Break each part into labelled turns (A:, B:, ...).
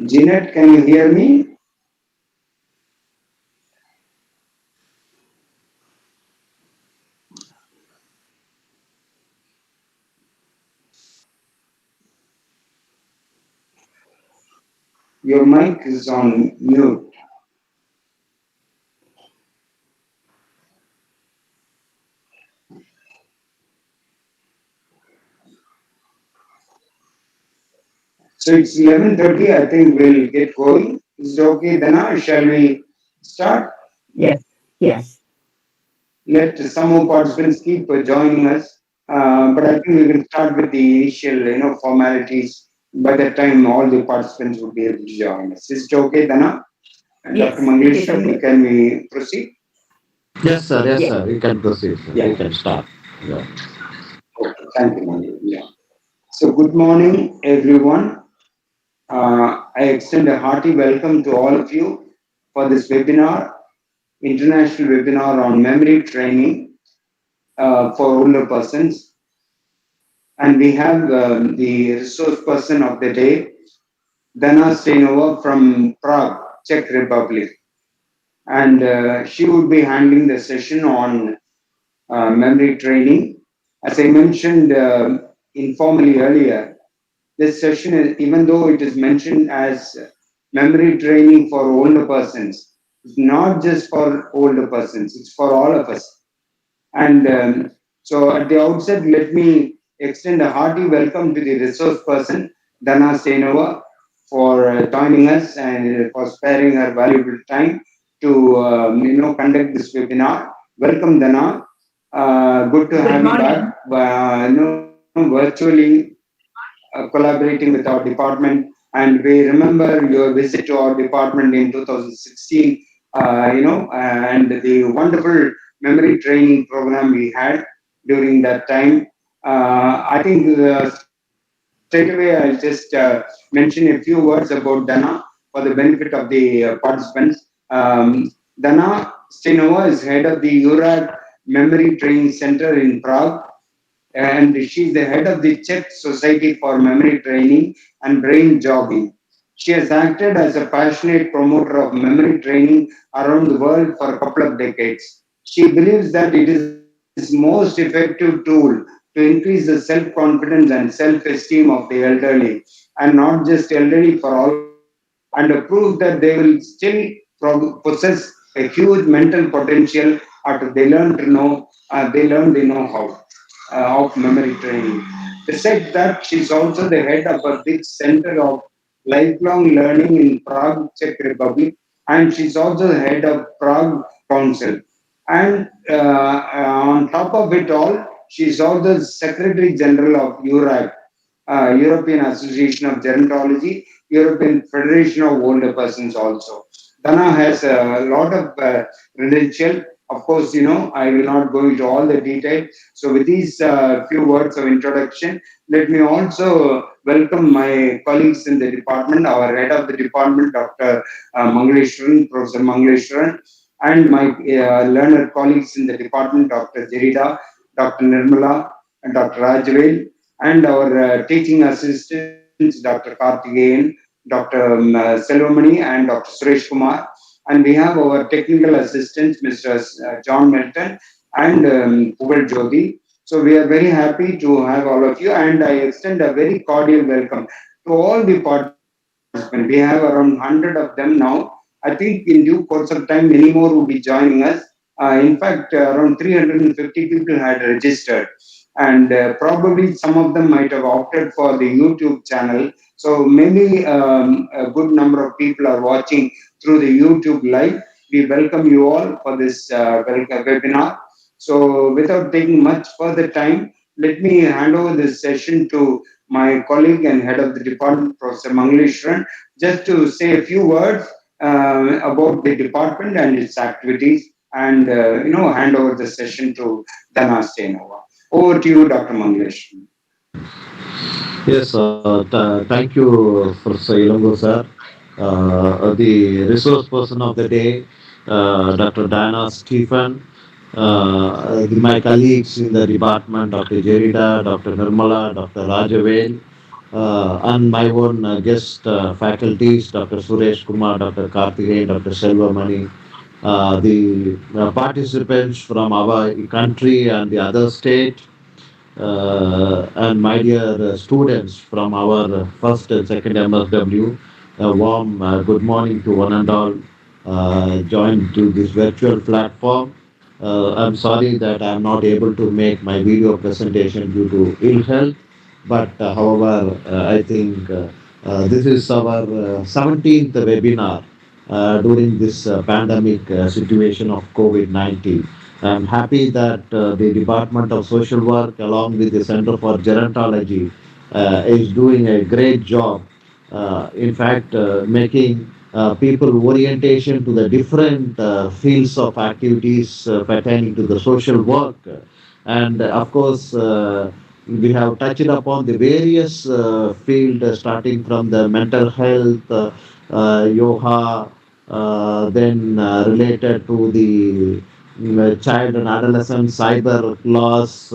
A: Jeanette, can you hear me? Your mic is on mute. So it's 11:30. I think we'll get going. Is it okay, Dana? Shall we start?
B: Yes, yes.
A: Let some more participants keep joining us. But I think we can start with the initial, formalities. By that time, all the participants would be able to join us. Is it okay, Dana? And Dr.
B: Yes, it is
A: Mangleshwaran,
B: okay.
A: can we proceed?
C: Yes, sir. Yes,
B: Yes.
C: sir. You can proceed, sir.
A: Yeah.
C: You can start. Yeah.
A: Okay. Thank you, Mangleshwaran. Yeah. So, good morning, everyone. I extend a hearty welcome to all of you for this webinar, international webinar on memory training for older persons. And we have the resource person of the day, Dana Steinova from Prague, Czech Republic. And she would be handling the session on memory training. As I mentioned informally earlier, this session, even though it is mentioned as memory training for older persons, it's not just for older persons, it's for all of us. And so at the outset, let me extend a hearty welcome to the resource person, Dana Steinova, for joining us and for sparing her valuable time to conduct this webinar. Welcome, Dana. Good to
B: Good
A: have you back.
B: morning.
A: Virtually collaborating with our department, and we remember your visit to our department in 2016. And the wonderful memory training program we had during that time. I think straight away I'll just mention a few words about Dana for the benefit of the participants. Dana Stenova is head of the URAD Memory Training Center in Prague, and she's the head of the Czech Society for Memory Training and Brain Jogging. She has acted as a passionate promoter of memory training around the world for a couple of decades. She believes that it is most effective tool to increase the self-confidence and self-esteem of the elderly, and not just elderly, for all of us, and a proof that they will still possess a huge mental potential after they learn the know-how of memory training. Besides that, she's also the head of a big center of lifelong learning in Prague, Czech Republic, and she's also the head of Prague Council. And on top of it all, she's also the Secretary General of URAC, European Association of Gerontology, European Federation of Older Persons also. Dana has a lot of credential. Of course, I will not go into all the details. So, with these few words of introduction, let me also welcome my colleagues in the department, our head of the department, Dr. Mangleshwaran, Professor Mangleshwaran, and my learned colleagues in the department, Dr. Jerida, Dr. Nirmala, and Dr. Rajvel, and our teaching assistants, Dr. Karthikeyan, Dr. Selvamani, and Dr. Suresh Kumar. And we have our technical assistants, Mr. John Melton and Pugal Jyoti. So we are very happy to have all of you, and I extend a very cordial welcome to all the participants. We have around 100 of them now. I think in due course of time, many more will be joining us. In fact, around 350 people had registered, and probably some of them might have opted for the YouTube channel. So maybe a good number of people are watching through the YouTube live. We welcome you all for this webinar. So without taking much further time, let me hand over this session to my colleague and head of the department, Professor Mangleshwaran, just to say a few words about the department and its activities, and hand over the session to Dana Stenova. Over to you, Dr. Mangleshwaran.
C: Yes, thank you, Professor Ilango, sir. The resource person of the day, Dr. Diana Stephen, my colleagues in the department, Dr. Jerida, Dr. Nirmala, Dr. Rajavel, and my own guest faculties, Dr. Suresh Kumar, Dr. Karthikeyan, Dr. Selvamani, the participants from our country and the other state, and my dear students from our first and second MSW, a warm good morning to one and all joined to this virtual platform. I'm sorry that I'm not able to make my video presentation due to ill health, but however, I think this is our 17th webinar during this pandemic situation of COVID-19. I'm happy that the Department of Social Work, along with the Center for Gerontology, is doing a great job. In fact, making people orientation to the different fields of activities pertaining to the social work. And of course, we have touched upon the various field starting from the mental health, yoga, then related to the child and adolescent cyber laws,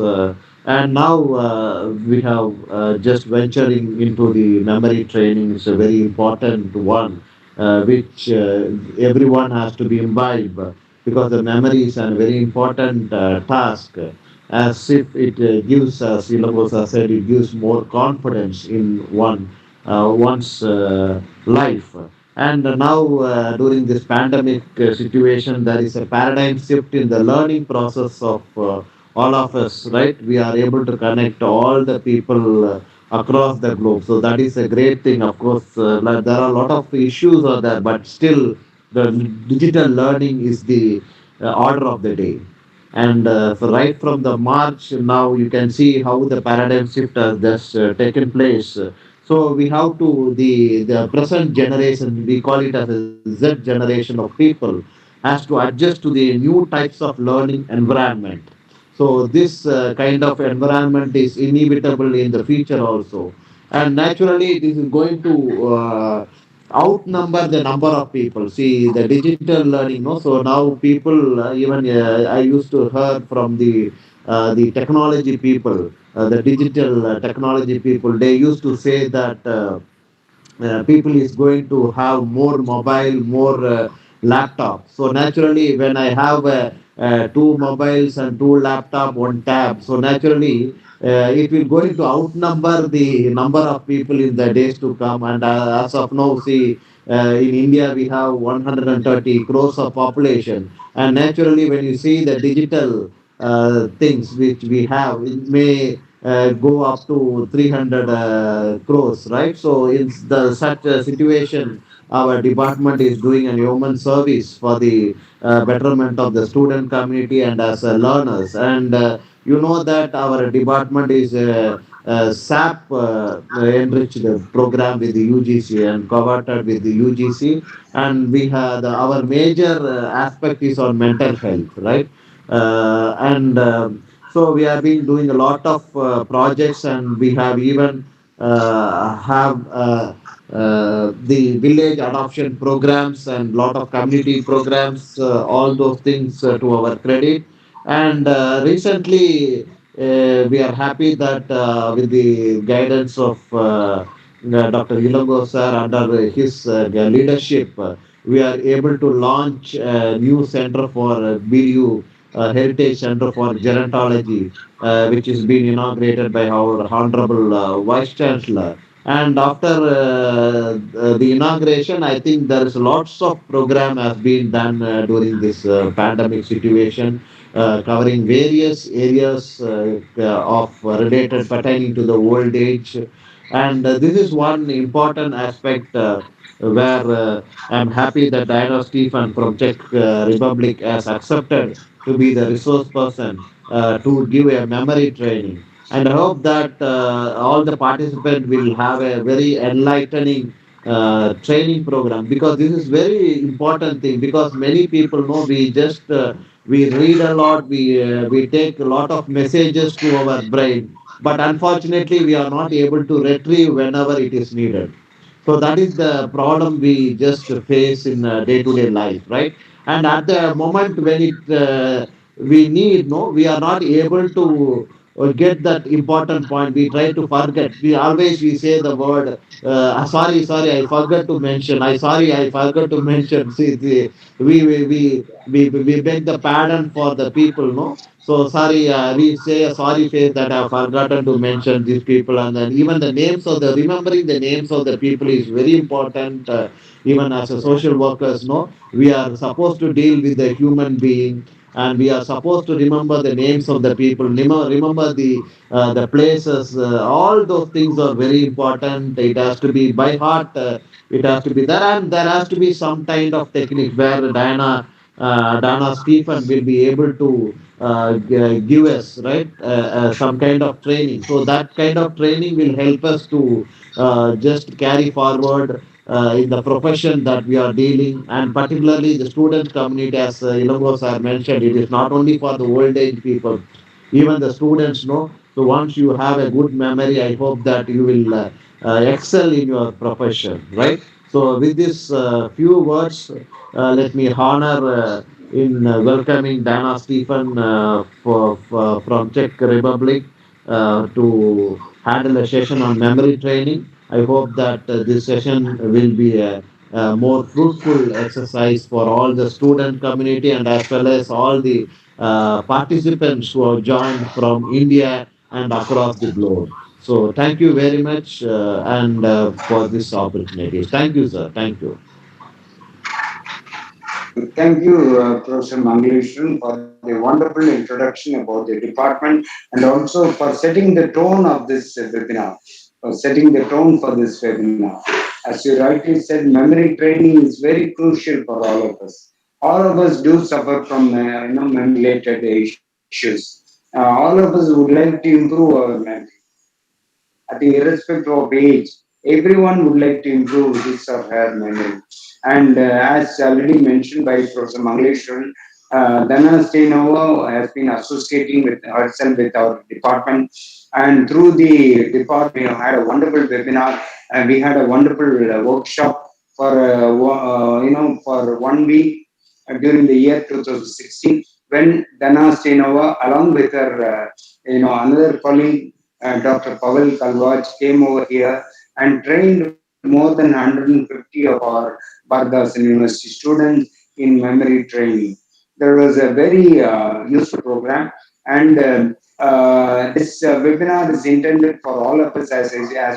C: and now we have just venturing into the memory training. Is a very important one, which everyone has to be imbibed, because the memory is a very important task, as if it gives us, Ilagosa said, it gives more confidence in one's life. And now, during this pandemic situation, there is a paradigm shift in the learning process of all of us, right? We are able to connect all the people across the globe. So that is a great thing. Of course, like there are a lot of issues are there, but still, the digital learning is the order of the day. And so right from the March now, you can see how the paradigm shift has just taken place. So we have to the present generation, we call it as a Z generation of people, has to adjust to the new types of learning environment. So this kind of environment is inevitable in the future also, and naturally this is going to outnumber the number of people. See the digital learning, no. So now people, even I used to heard from the technology people, the digital technology people. They used to say that. People is going to have more mobile, more laptop. So naturally, when I have two mobiles and two laptop, one tab, so naturally it will going to outnumber the number of people in the days to come. And as of now, see. In India, we have 130 crores of population, and naturally, when you see the digital things which we have, it may go up to 300 crores, right? So in the such a situation, our department is doing an human service for the betterment of the student community and as learners. And you know that our department is SAP enriched program with the UGC and covered with the UGC, and we have our major aspect is on mental health, right? And so we have been doing a lot of projects, and we have even have the village adoption programs and lot of community programs, all those things to our credit. And recently, we are happy that with the guidance of Dr. Ilango sir, under his leadership, we are able to launch a new center for BU, Heritage Center for Gerontology, which is being inaugurated by our Honorable Vice Chancellor. And after the inauguration, I think there is lots of program has been done during this pandemic situation, covering various areas of related pertaining to the old age. And this is one important aspect where I'm happy that Diana Stephen from Czech Republic has accepted to be the resource person to give a memory training. And I hope that all the participants will have a very enlightening training program, because this is very important thing, because many people know we just we read a lot, we take a lot of messages to our brain, but unfortunately we are not able to retrieve whenever it is needed. So that is the problem we just face in day-to-day life, right? And at the moment when it we need, no, we are not able to get that important point. We try to forget. We say the word. Sorry, I forgot to mention. I forgot to mention. See, we beg the pardon for the people, no. So sorry, we say a sorry face that I have forgotten to mention these people, and then even the names of the remembering the names of the people is very important. Even as a social workers, no, we are supposed to deal with the human being, and we are supposed to remember the names of the people, remember the places. All those things are very important. It has to be by heart. It has to be there, and there has to be some kind of technique where Diana Stephen will be able to give us, right, some kind of training. So that kind of training will help us to just carry forward in the profession that we are dealing, and particularly the student community, as Ilongo sir mentioned. It is not only for the old age people, even the students know. So once you have a good memory, I hope that you will excel in your profession, right? So with this few words, let me honor in welcoming Dana Stephen from Czech Republic to handle a session on memory training. I hope that this session will be a more fruitful exercise for all the student community, and as well as all the participants who have joined from India and across the globe. So thank you very much, and for this opportunity. Thank you, sir. Thank you.
A: Thank you, Professor Mangaleshwaran, for the wonderful introduction about the department and also for setting the tone of this webinar, for setting the tone for this webinar. As you rightly said, memory training is very crucial for all of us. All of us do suffer from memory-related issues. All of us would like to improve our memory at the irrespective of age. Everyone would like to improve his or her memory. And as already mentioned by Professor Mangaleshwaran, Dana Steinova has been associating with herself with our department. And through the department, we had a wonderful webinar and we had a wonderful workshop for for 1 week during the year 2016 when Dana Steinova, along with her another colleague Dr. Pavel Kalwaj came over here and trained more than 150 of our Bhardas University students in memory training. There was a very useful program, and this webinar is intended for all of us, as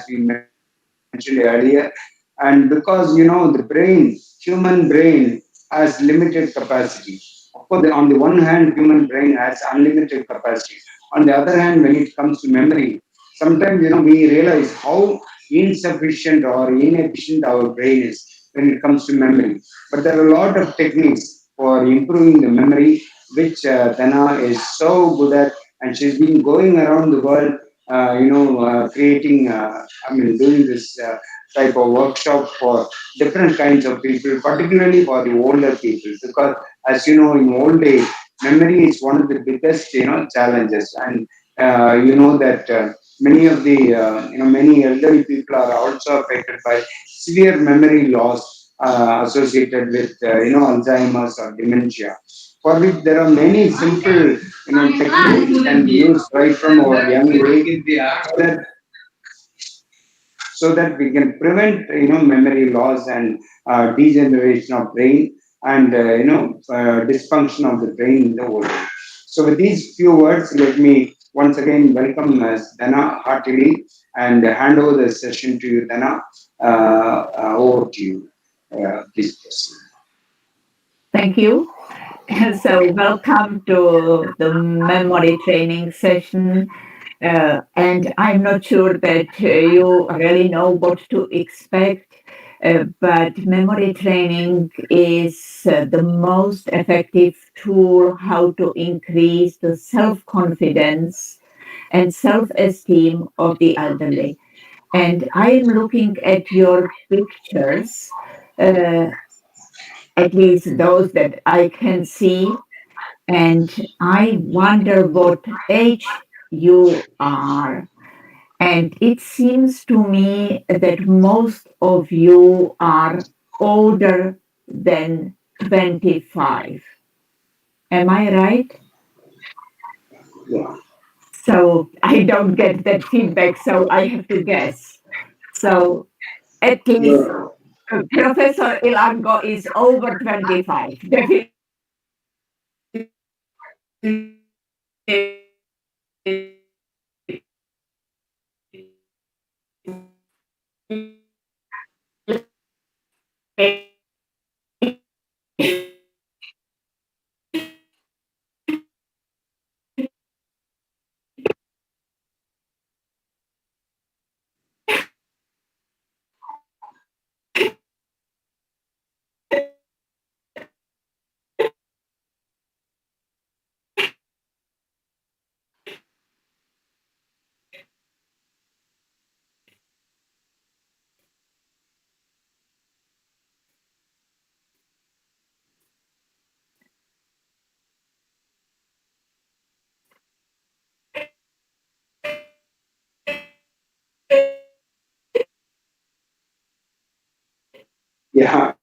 A: we mentioned earlier. And because the human brain has limited capacity. Of course, on the one hand, human brain has unlimited capacity. On the other hand, when it comes to memory, sometimes we realize how insufficient or inefficient our brain is when it comes to memory. But there are a lot of techniques for improving the memory, which Dana is so good at, and she's been going around the world, creating, doing this type of workshop for different kinds of people, particularly for the older people, because as you know, in old age, memory is one of the biggest, challenges, and you know that many of the, many elderly people are also affected by severe memory loss associated with, Alzheimer's or dementia, for which there are many simple, techniques which can be used right from our young age, so that we can prevent memory loss and degeneration of brain and dysfunction of the brain in the old age. So with these few words, let me once again welcome Dana heartily and hand over the session to you, Dana. Over to you. Please proceed.
B: Thank you. So, welcome to the memory training session. And I'm not sure that you really know what to expect, but memory training is the most effective tool how to increase the self confidence and self esteem of the elderly. And I'm looking at your pictures. Uh, at least those that I can see. And I wonder what age you are. And it seems to me that most of you are older than 25. Am I right?
A: Yeah.
B: So I don't get that feedback, so I have to guess. So at least
A: Yeah.
B: Professor Ilango is over 25.
A: Yeah.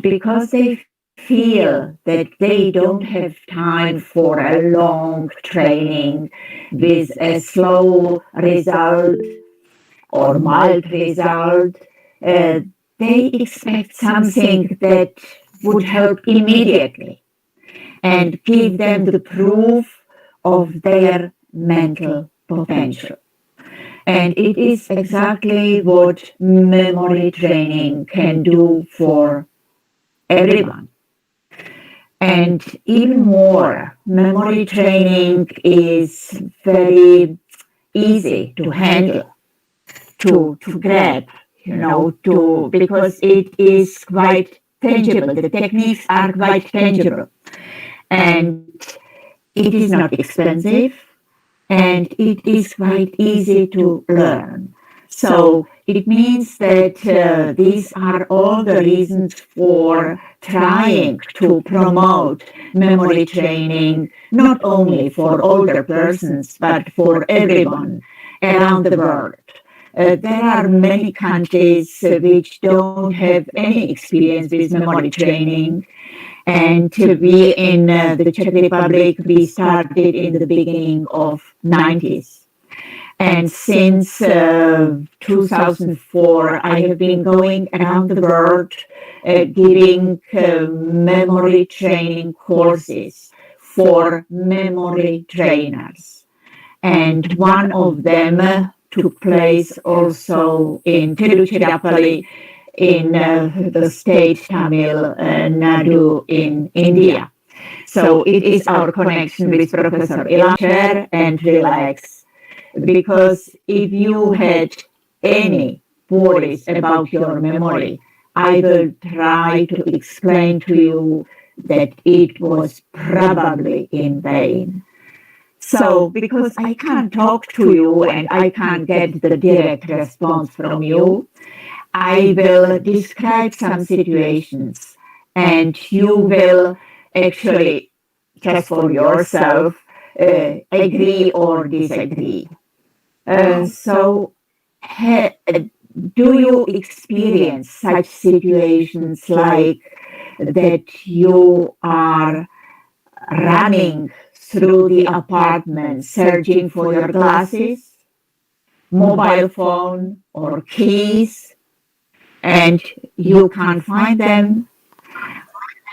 B: Because they feel that they don't have time for a long training with a slow result or mild result, uh, they expect something that would help immediately and give them the proof of their mental potential. And it is exactly what memory training can do for everyone. And even more, memory training is very easy to handle, to grab, because it is quite tangible. The techniques are quite tangible. And it is not expensive, and it is quite easy to learn. So it means that these are all the reasons for trying to promote memory training, not only for older persons, but for everyone around the world. There are many countries which don't have any experience with memory training, and we in the Czech Republic, we started in the beginning of 90s. And since 2004, I have been going around the world giving memory training courses for memory trainers. And one of them took place also in Tiruchirappalli in the state Tamil Nadu in India. So it is our connection with Professor Ilancher and relax. Because if you had any worries about your memory, I will try to explain to you that it was probably in vain. So, because I can't talk to you and I can't get the direct response from you, I will describe some situations and you will actually, just for yourself, agree or disagree. So, do you experience such situations like that you are running through the apartment searching for your glasses, mobile phone, or keys, and you can't find them?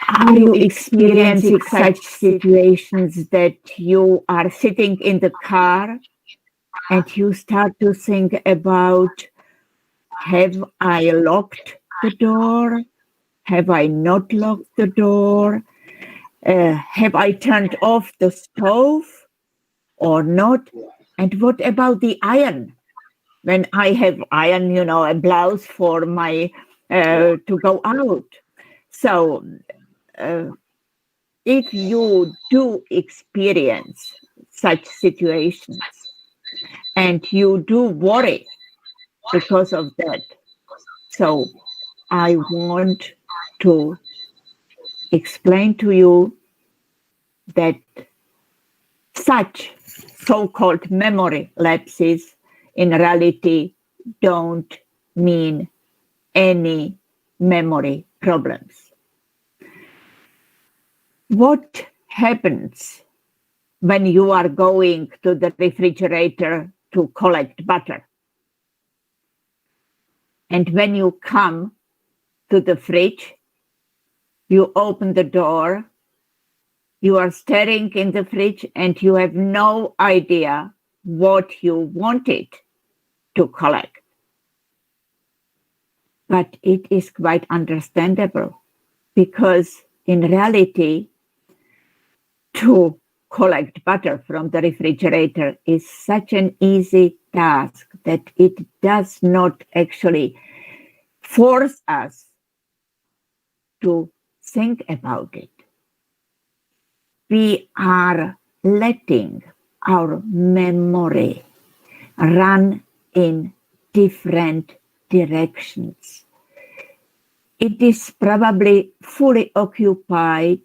B: Are you experiencing such situations that you are sitting in the car and you start to think about have I locked the door? Have I not locked the door? Have I turned off the stove or not? And what about the iron? When I have iron, a blouse for my to go out. So if you do experience such situations and you do worry because of that, so I want to explain to you that such so-called memory lapses in reality don't mean any memory problems. What happens when you are going to the refrigerator to collect butter? And when you come to the fridge, you open the door, you are staring in the fridge and you have no idea what you wanted to collect. But it is quite understandable because in reality, to collect butter from the refrigerator is such an easy task that it does not actually force us to think about it. We are letting our memory run in different directions. It is probably fully occupied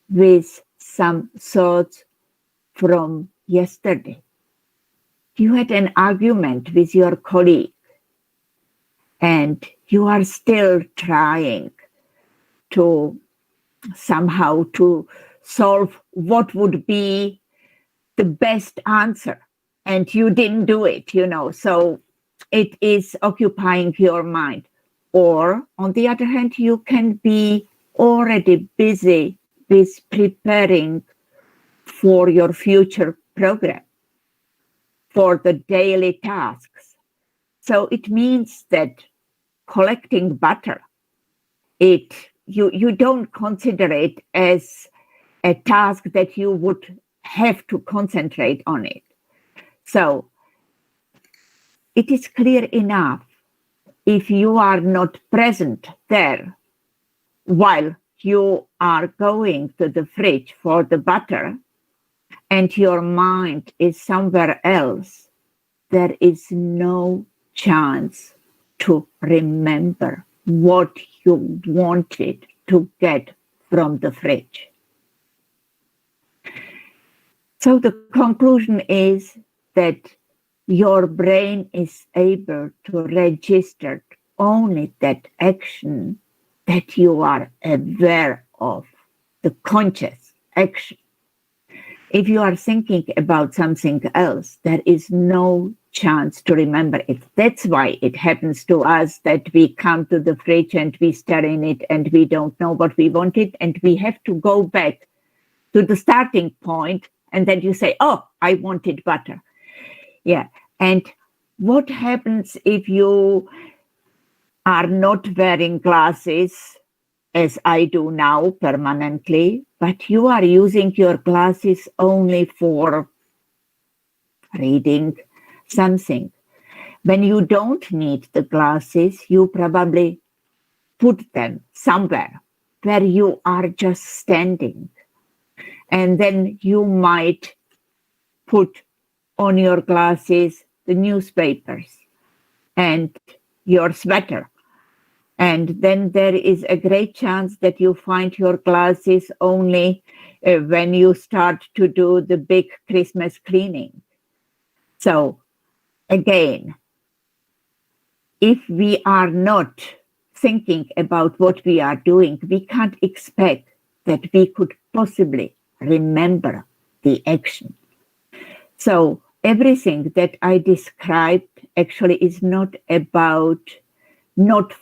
B: with some thoughts from yesterday. You had an argument with your colleague and you are still trying to somehow to solve what would be the best answer, and you didn't do it, so it is occupying your mind. Or on the other hand, you can be already busy with preparing for your future program, for the daily tasks. So it means that collecting butter, you don't consider it as a task that you would have to concentrate on it. So it is clear enough if you are not present there while you are going to the fridge for the butter and your mind is somewhere else, there is no chance to remember what you wanted to get from the fridge. So the conclusion is that your brain is able to register only that action that you are aware of, the conscious action. If you are thinking about something else, there is no chance to remember it. That's why it happens to us that we come to the fridge and we stare in it and we don't know what we wanted, and we have to go back to the starting point, and then you say, oh, I wanted butter. Yeah. And what happens if you are not wearing glasses, as I do now permanently, but you are using your glasses only for reading something? When you don't need the glasses, you probably put them somewhere where you are just standing. And then you might put on your glasses the newspapers and your sweater. And then there is a great chance that you find your glasses only when you start to do the big Christmas cleaning. So again, if we are not thinking about what we are doing, we can't expect that we could possibly remember the action. So everything that I described actually is not about not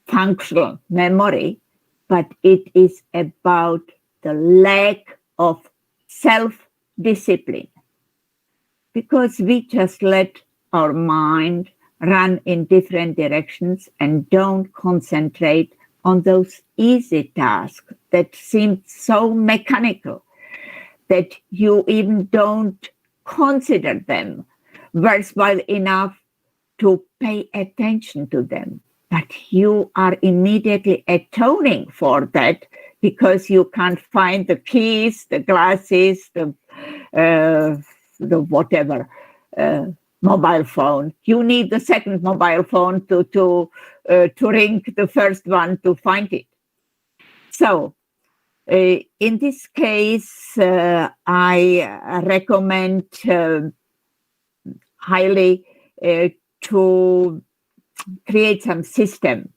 B: functional memory, but it is about the lack of self-discipline. Because we just let our mind run in different directions and don't concentrate on those easy tasks that seem so mechanical that you even don't consider them worthwhile enough to pay attention to them. But you are immediately atoning for that because you can't find the keys, the glasses, the whatever mobile phone. You need the second mobile phone to ring the first one to find it. So in this case, I recommend highly to create some system.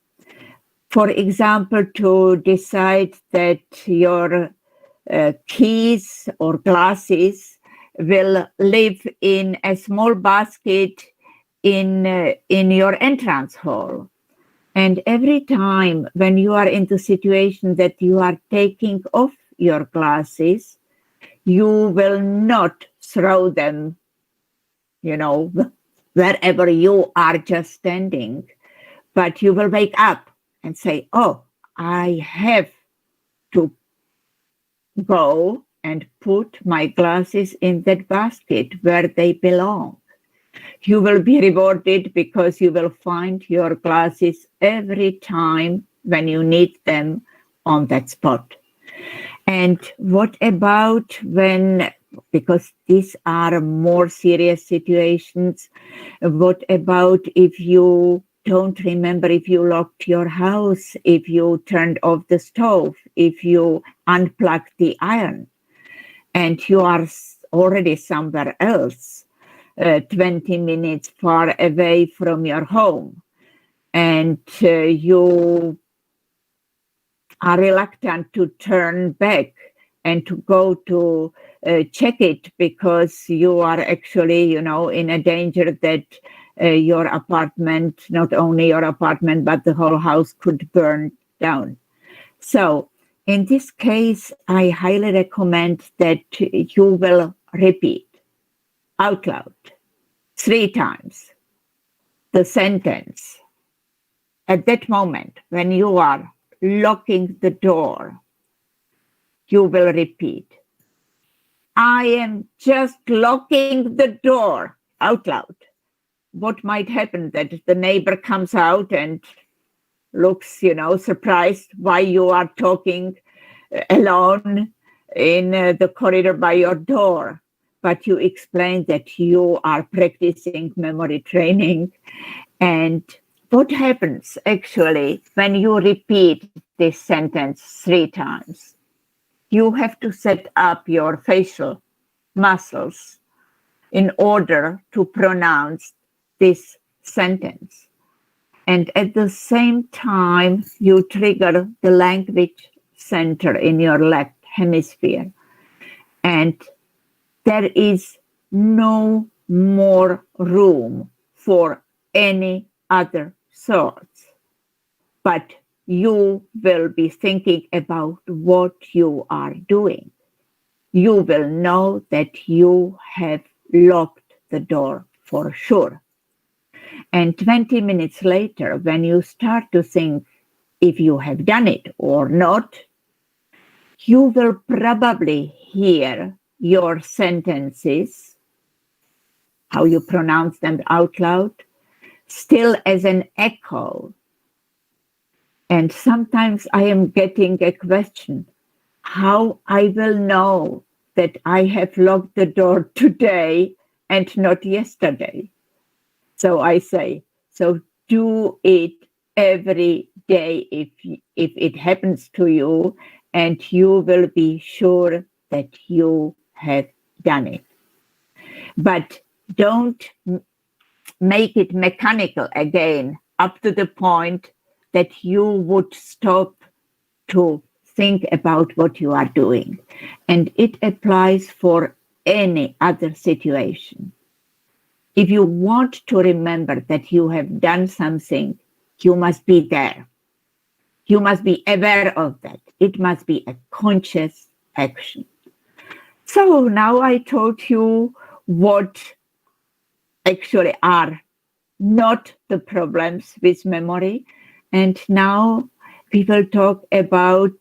B: For example, to decide that your keys or glasses will live in a small basket in your entrance hall. And every time when you are in the situation that you are taking off your glasses, you will not throw them, wherever you are just standing, but you will wake up and say, oh, I have to go and put my glasses in that basket where they belong. You will be rewarded because you will find your glasses every time when you need them on that spot. And what about because these are more serious situations, what about if you don't remember if you locked your house, if you turned off the stove, if you unplugged the iron, and you are already somewhere else, 20 minutes far away from your home, and you are reluctant to turn back and to go to check it because you are actually, in a danger that your apartment, not only your apartment, but the whole house could burn down. So in this case, I highly recommend that you will repeat out loud 3 times the sentence. At that moment, when you are locking the door, you will repeat, I am just locking the door, out loud. What might happen that the neighbor comes out and looks, surprised why you are talking alone in the corridor by your door. But you explain that you are practicing memory training. And what happens actually when you repeat this sentence 3 times? You have to set up your facial muscles in order to pronounce this sentence. And at the same time, you trigger the language center in your left hemisphere. And there is no more room for any other thoughts. But you will be thinking about what you are doing. You will know that you have locked the door for sure. And 20 minutes later, when you start to think if you have done it or not, you will probably hear your sentences, how you pronounce them out loud, still as an echo. And sometimes I am getting a question, how I will know that I have locked the door today and not yesterday. So I say, so do it every day if it happens to you, and you will be sure that you have done it. But don't make it mechanical again, up to the point that you would stop to think about what you are doing. And it applies for any other situation. If you want to remember that you have done something, you must be there. You must be aware of that. It must be a conscious action. So now I told you what actually are not the problems with memory. And now we will talk about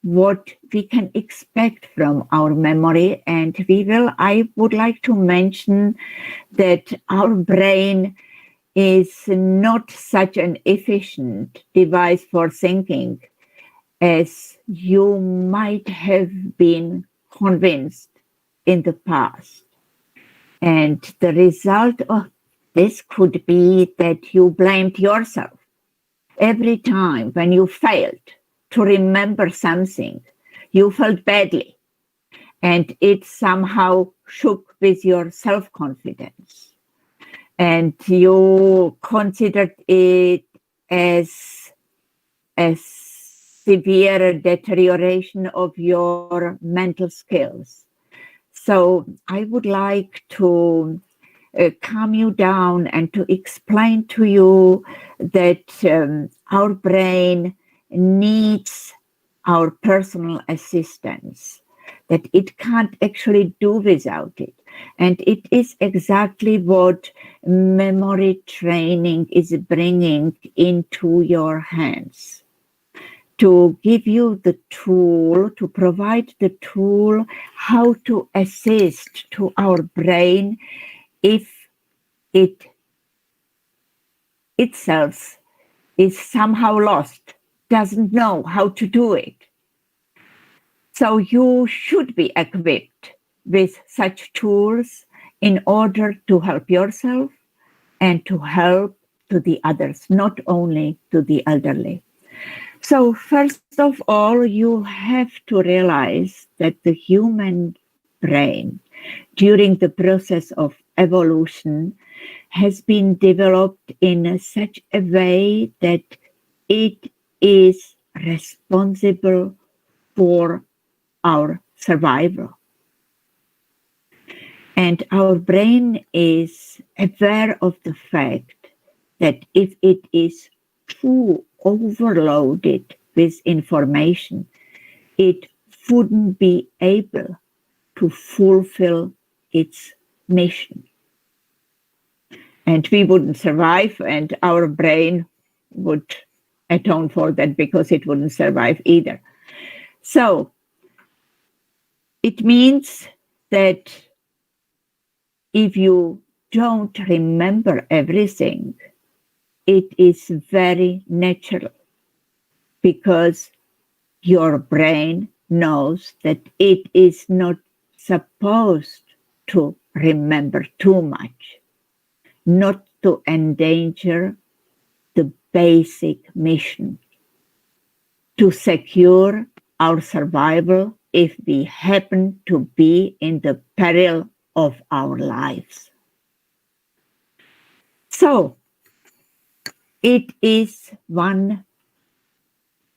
B: what we can expect from our memory. And I would like to mention that our brain is not such an efficient device for thinking as you might have been convinced in the past. And the result of this could be that you blamed yourself every time when you failed to remember something. You felt badly, and it somehow shook with your self-confidence. And you considered it as a severe deterioration of your mental skills. So I would like to calm you down and to explain to you that our brain needs our personal assistance, that it can't actually do without it. And it is exactly what memory training is bringing into your hands, to give you the tool, to provide the tool how to assist to our brain if it itself is somehow lost, doesn't know how to do it. So you should be equipped with such tools in order to help yourself and to help to the others, not only to the elderly. So first of all, you have to realize that the human brain, during the process of evolution, has been developed in such a way that it is responsible for our survival. And our brain is aware of the fact that if it is too overloaded with information, it wouldn't be able to fulfill its mission. And we wouldn't survive, and our brain would atone for that because it wouldn't survive either. So it means that if you don't remember everything, it is very natural because your brain knows that it is not supposed to remember too much, not to endanger the basic mission to secure our survival if we happen to be in the peril of our lives. So it is one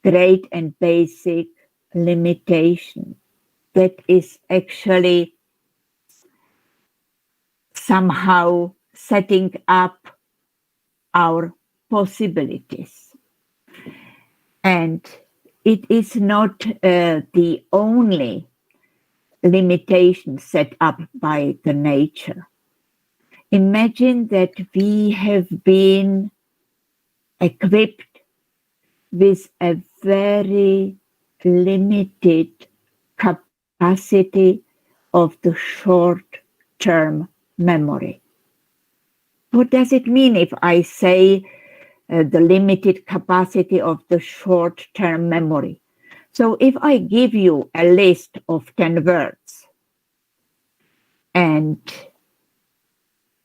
B: great and basic limitation that is actually somehow setting up our possibilities. And it is not the only limitation set up by the nature. Imagine that we have been equipped with a very limited capacity of the short-term memory. What does it mean if I say the limited capacity of the short-term memory? So if I give you a list of 10 words and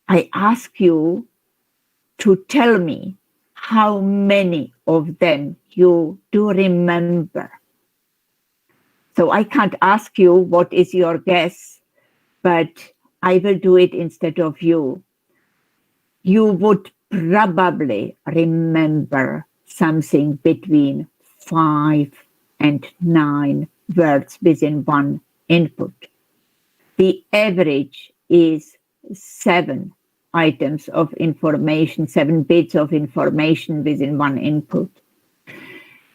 B: I ask you to tell me how many of them you do remember. So I can't ask you what is your guess, but I will do it instead of you. You would probably remember something between 5 and 9 words within one input. The average is 7 items of information, 7 bits of information within one input.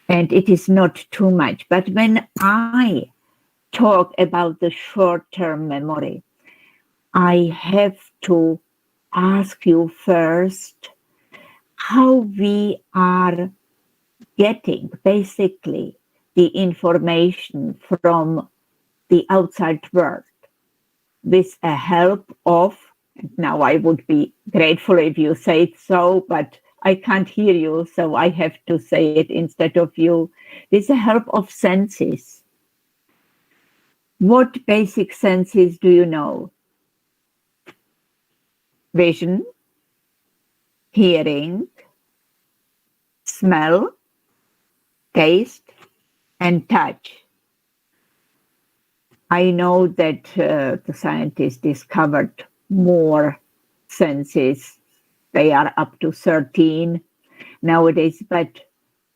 B: And it is not too much. But when I talk about the short-term memory, I have to ask you first how we are getting basically the information from the outside world with a help of, and now I would be grateful if you say it so, but I can't hear you, so I have to say it instead of you, with the help of senses. What basic senses do you know? Vision, hearing, smell, taste, and touch. I know that the scientists discovered more senses. They are up to 13 nowadays, but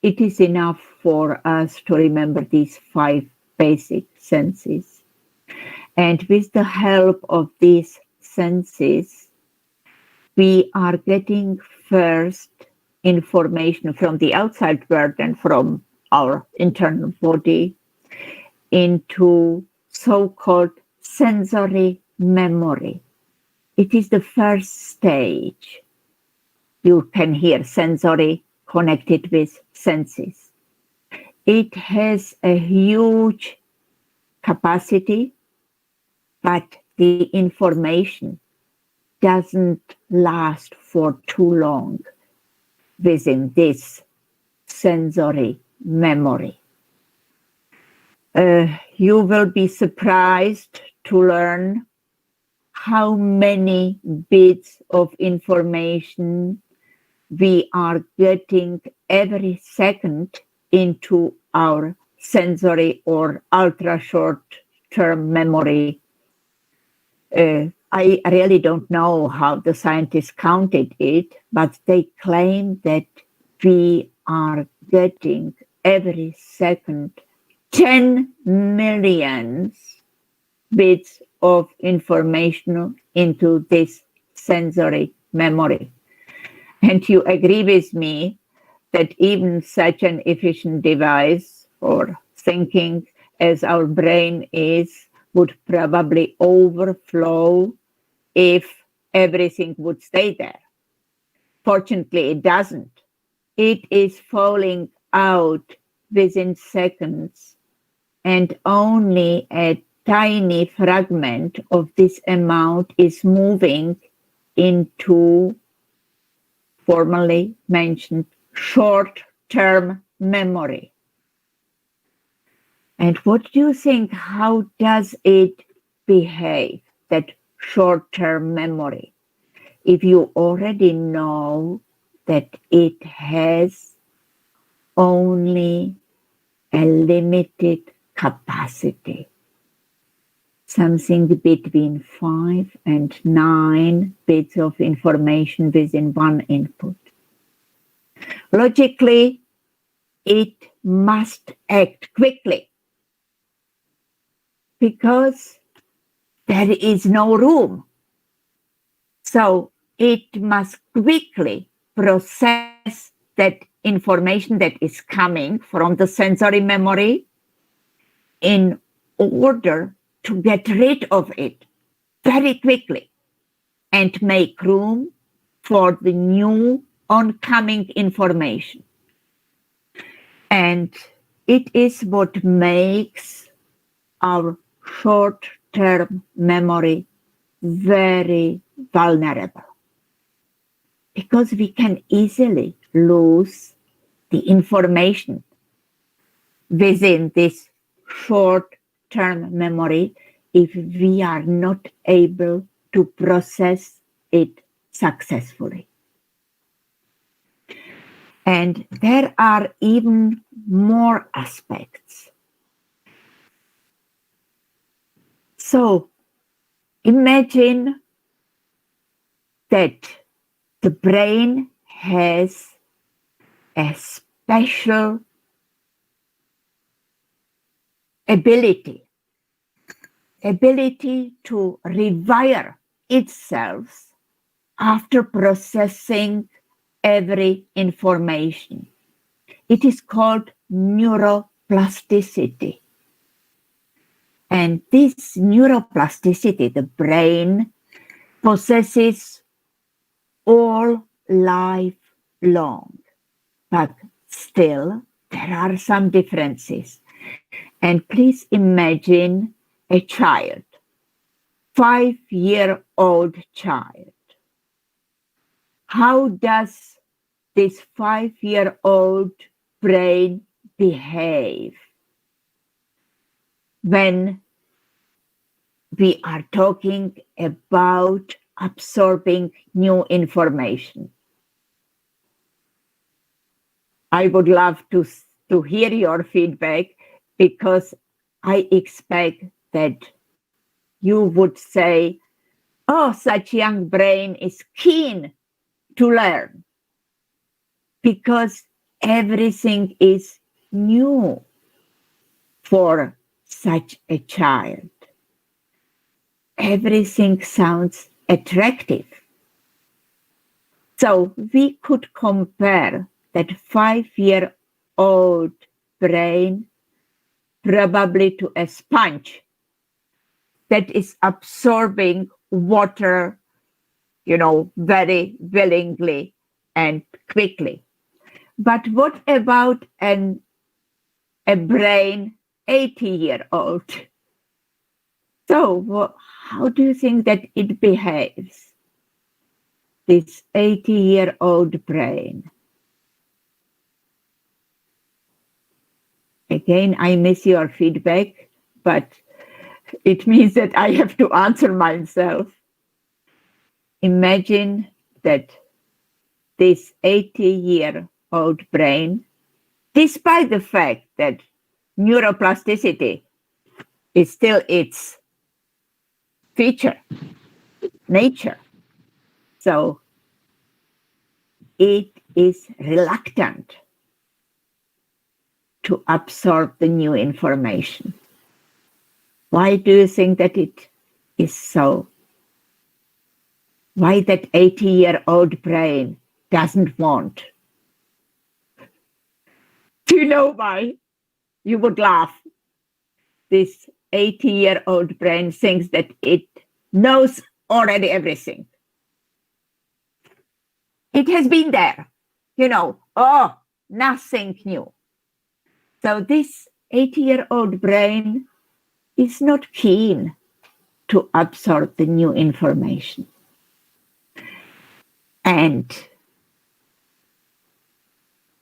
B: it is enough for us to remember these 5 basic senses. And with the help of these senses, we are getting first information from the outside world and from our internal body into so-called sensory memory. It is the first stage. You can hear sensory connected with senses. It has a huge capacity, but the information doesn't last for too long within this sensory memory. You will be surprised to learn how many bits of information we are getting every second into our sensory or ultra short term memory. I really don't know how the scientists counted it, but they claim that we are getting every second 10 million bits of information into this sensory memory. And you agree with me that even such an efficient device for thinking as our brain is would probably overflow if everything would stay there. Fortunately, it doesn't. It is falling out within seconds, and only a tiny fragment of this amount is moving into formerly mentioned short-term memory. And what do you think? How does it behave, that short-term memory, if you already know that it has only a limited capacity? Something between 5 and 9 bits of information within one input. Logically, it must act quickly because there is no room. So it must quickly process that information that is coming from the sensory memory in order to get rid of it very quickly and make room for the new oncoming information. And it is what makes our short-term memory very vulnerable, because we can easily lose the information within this short-term memory if we are not able to process it successfully. And there are even more aspects. So imagine that the brain has a special ability to rewire itself after processing every information. It is called neuroplasticity. And this neuroplasticity, the brain possesses all life long. But still, there are some differences. And please imagine a child, 5-year-old child. How does this 5-year-old brain behave when we are talking about absorbing new information? I would love to hear your feedback, because I expect that you would say, oh, such young brain is keen to learn because everything is new for such a child. Everything sounds attractive. So we could compare that 5-year-old brain probably to a sponge that is absorbing water, very willingly and quickly. But what about a brain 80-year-old? So how do you think that it behaves, this 80-year-old brain? Again, I miss your feedback, but it means that I have to answer myself. Imagine that this 80-year-old brain, despite the fact that neuroplasticity is still its feature, nature, so it is reluctant to absorb the new information. Why do you think that it is so? Why that 80-year-old brain doesn't want? Do you know why? You would laugh. This 80-year-old brain thinks that it knows already everything. It has been there, nothing new. So this 80-year-old brain is not keen to absorb the new information. And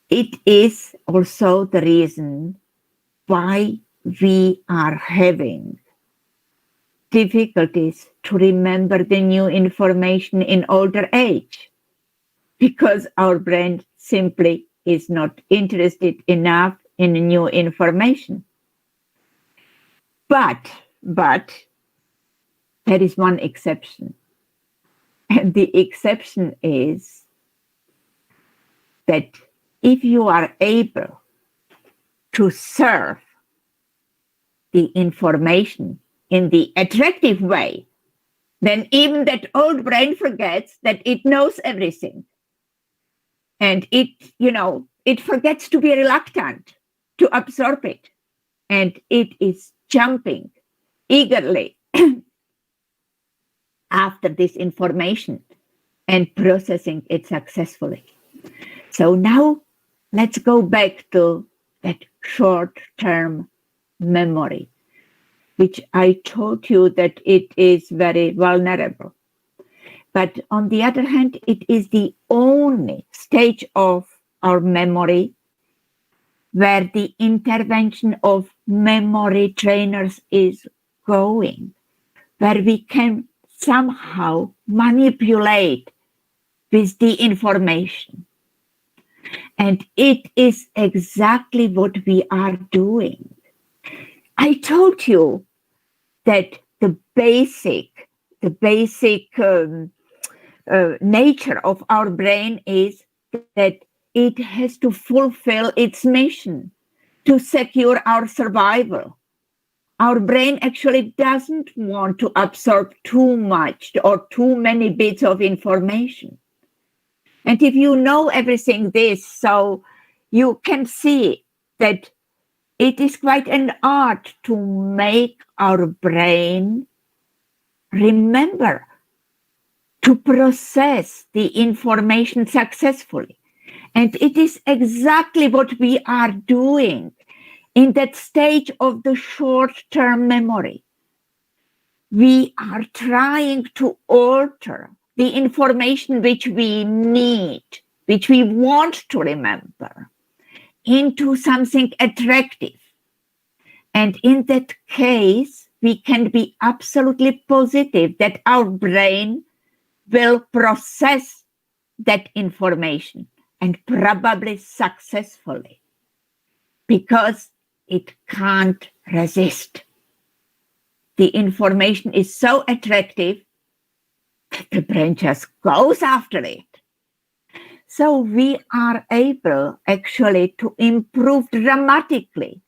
B: it is also the reason why we are having difficulties to remember the new information in older age, because our brain simply is not interested enough in new information. But there is one exception. And the exception is that if you are able to serve the information in the attractive way, then even that old brain forgets that it knows everything. And it forgets to be reluctant to absorb it. And it is jumping eagerly after this information and processing it successfully. So now let's go back to that short-term memory, which I told you that it is very vulnerable. But on the other hand, it is the only stage of our memory where the intervention of memory trainers is going, where we can somehow manipulate with the information. And it is exactly what we are doing. I told you that the basic nature of our brain is that it has to fulfill its mission to secure our survival. Our brain actually doesn't want to absorb too much or too many bits of information. And if you know everything this, so you can see that it is quite an art to make our brain remember to process the information successfully. And it is exactly what we are doing in that stage of the short-term memory. We are trying to alter the information which we need, which we want to remember, into something attractive. And in that case, we can be absolutely positive that our brain will process that information, and probably successfully, because it can't resist. The information is so attractive that the brain just goes after it. So we are able actually to improve dramatically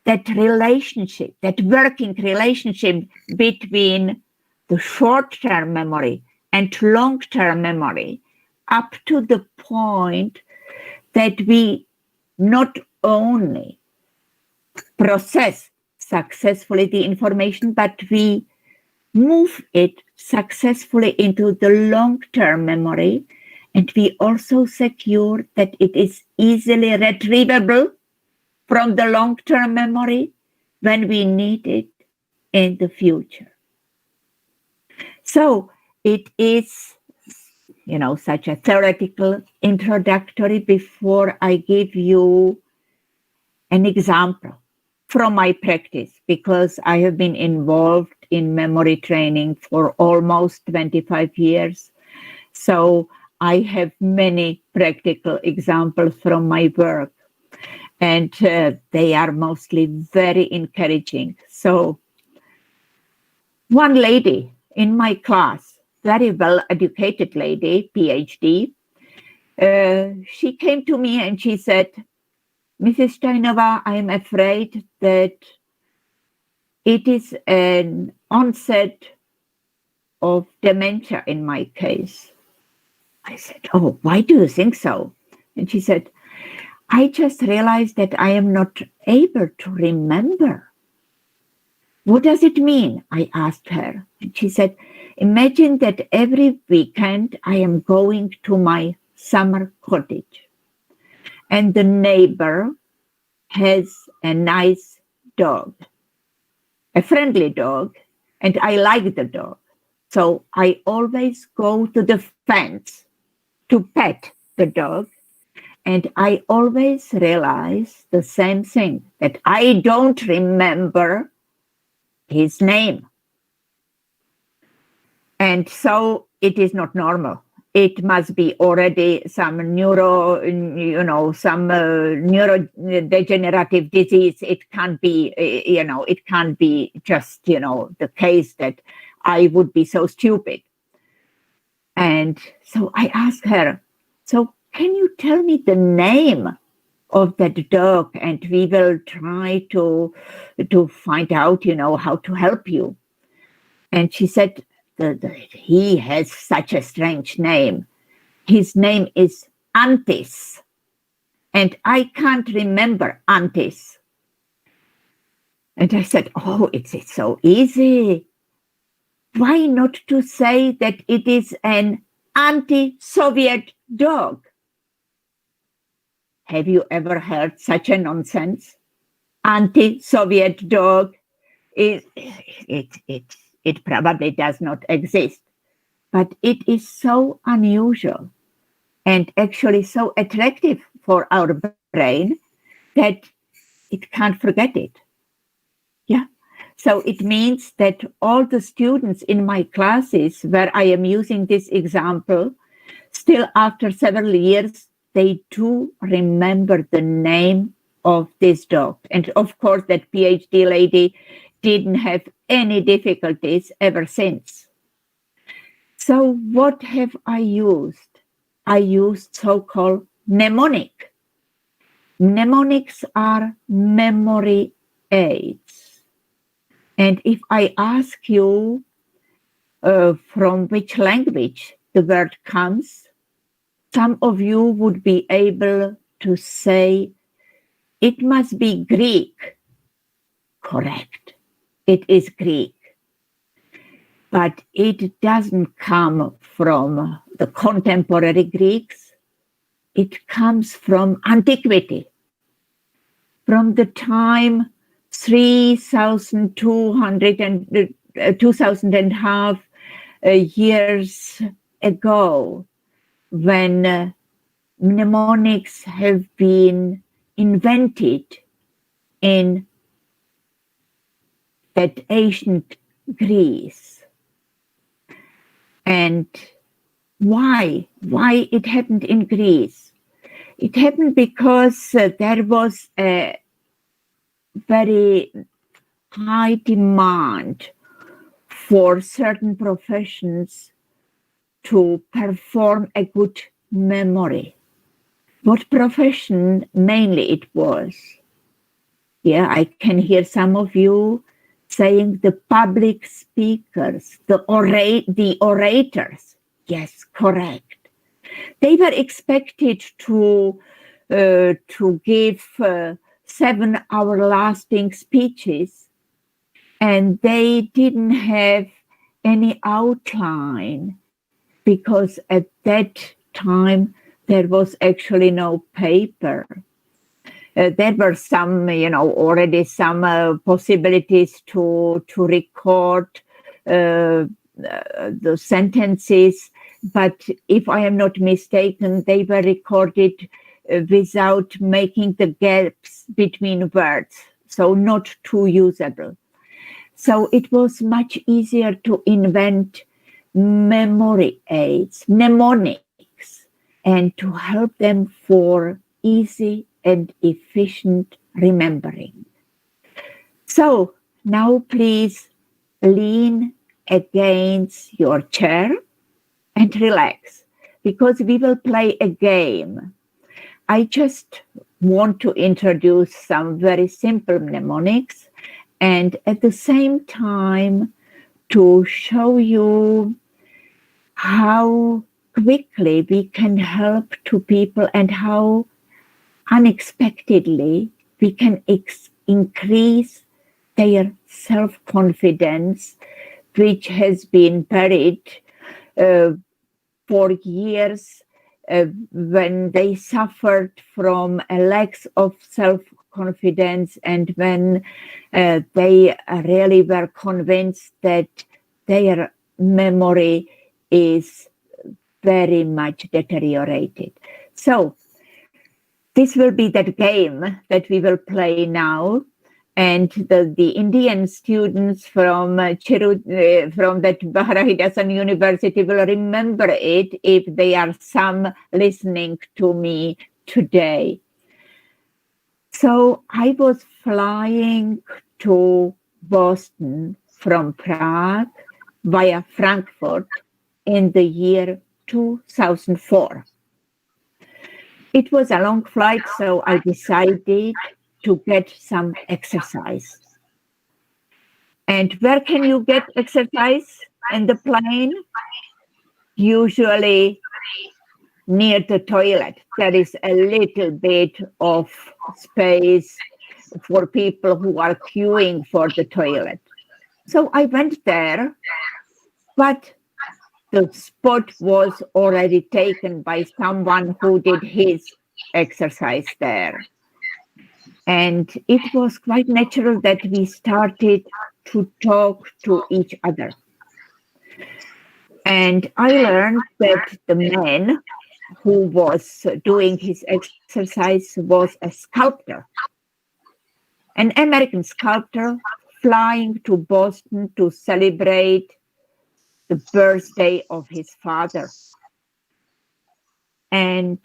B: that relationship, that working relationship between the short-term memory and long-term memory, up to the point that we not only process successfully the information, but we move it successfully into the long-term memory, and we also secure that it is easily retrievable from the long-term memory when we need it in the future. So it is, such a theoretical introductory before I give you an example from my practice, because I have been involved in memory training for almost 25 years. So I have many practical examples from my work, and they are mostly very encouraging. So one lady in my class, very well-educated lady, PhD, she came to me and she said, Mrs. Steinova, I am afraid that it is an onset of dementia in my case. I said, oh, why do you think so? And she said, I just realized that I am not able to remember. What does it mean? I asked her. And she said, imagine that every weekend I am going to my summer cottage, and the neighbor has a nice dog, a friendly dog, and I like the dog. So I always go to the fence to pet the dog, and I always realize the same thing, that I don't remember his name. And so it is not normal. It must be already some neurodegenerative disease. It can't be, it can't be just, the case that I would be so stupid. And so I asked her, so can you tell me the name of that dog, and we will try to find out, how to help you. And she said, he has such a strange name. His name is Antis, and I can't remember Antis. And I said, oh, it's so easy. Why not to say that it is an anti-Soviet dog? Have you ever heard such a nonsense? Anti-Soviet dog, it probably does not exist, but it is so unusual and actually so attractive for our brain that it can't forget it. Yeah. So it means that all the students in my classes where I am using this example, still after several years, they do remember the name of this dog. And of course, that PhD lady didn't have any difficulties ever since. So what have I used? I used so-called mnemonic. Mnemonics are memory aids. And if I ask you from which language the word comes, some of you would be able to say, it must be Greek. Correct. It is Greek. but it doesn't come from the contemporary Greeks. It comes from antiquity, from the time 3,200 and 2,000 and a half years ago, when mnemonics have been invented in that ancient Greece. And why it happened in Greece? It happened because there was a very high demand for certain professions to perform a good memory. What profession mainly it was? Yeah, I can hear some of you saying the public speakers, the orators. Yes, correct. They were expected to give 7-hour lasting speeches, and they didn't have any outline because at that time there was actually no paper. There were some, already some possibilities to record the sentences, but if I am not mistaken, they were recorded without making the gaps between words, so not too usable. So it was much easier to invent memory aids, mnemonics, and to help them for easy and efficient remembering. So now please lean against your chair and relax, because we will play a game. I just want to introduce some very simple mnemonics, and at the same time to show you how quickly we can help to people and how unexpectedly we can increase their self-confidence, which has been buried for years when they suffered from a lack of self-confidence, and when they really were convinced that their memory is very much deteriorated. So this will be that game that we will play now. And the Indian students from that Bharathidasan University will remember it if they are some listening to me today. So I was flying to Boston from Prague via Frankfurt in the year 2004. It was a long flight, so I decided to get some exercise. And where can you get exercise in the plane? Usually near the toilet. There is a little bit of space for people who are queuing for the toilet. So I went there, but the spot was already taken by someone who did his exercise there. And it was quite natural that we started to talk to each other. And I learned that the man who was doing his exercise was a sculptor, an American sculptor flying to Boston to celebrate the birthday of his father. And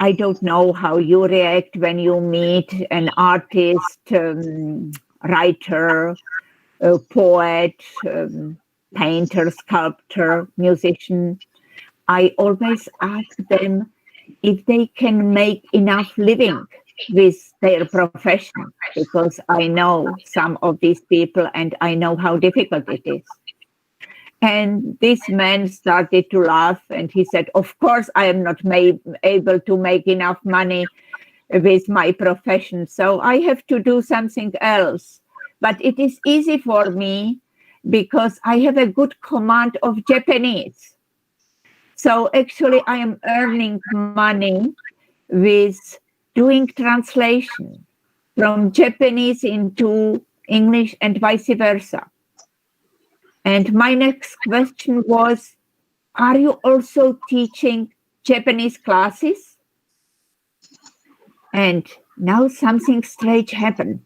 B: I don't know how you react when you meet an artist, writer, poet, painter, sculptor, musician. I always ask them if they can make enough living with their profession, because I know some of these people and I know how difficult it is. And this man started to laugh and he said, of course, I am not able to make enough money with my profession, so I have to do something else. But it is easy for me because I have a good command of Japanese. So actually, I am earning money with doing translation from Japanese into English and vice versa. And my next question was, are you also teaching Japanese classes? And now something strange happened.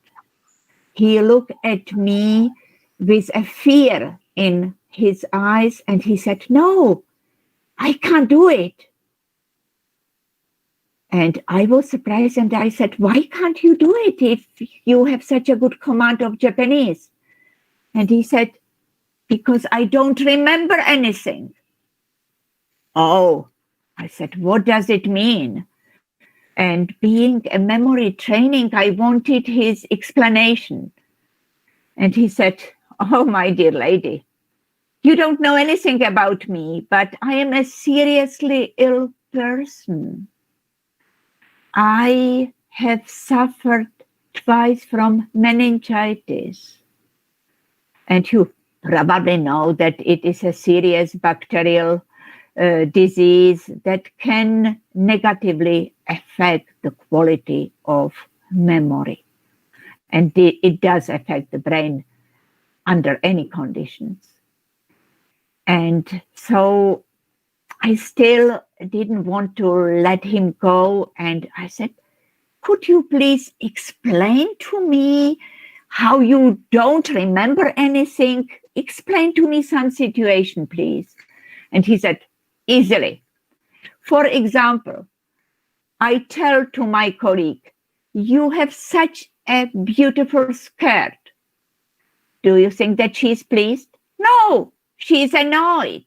B: He looked at me with a fear in his eyes and he said, no, I can't do it. And I was surprised and I said, why can't you do it if you have such a good command of Japanese? And he said, because I don't remember anything. Oh, I said, what does it mean? And being a memory training, I wanted his explanation. And he said, oh, my dear lady, you don't know anything about me, but I am a seriously ill person. I have suffered twice from meningitis. And you probably know that it is a serious bacterial disease that can negatively affect the quality of memory. And it does affect the brain under any conditions. And so I still didn't want to let him go. And I said, could you please explain to me how you don't remember anything? Explain to me some situation, please. And he said, easily. For example, I tell to my colleague, you have such a beautiful skirt. Do you think that she's pleased? No, she's annoyed.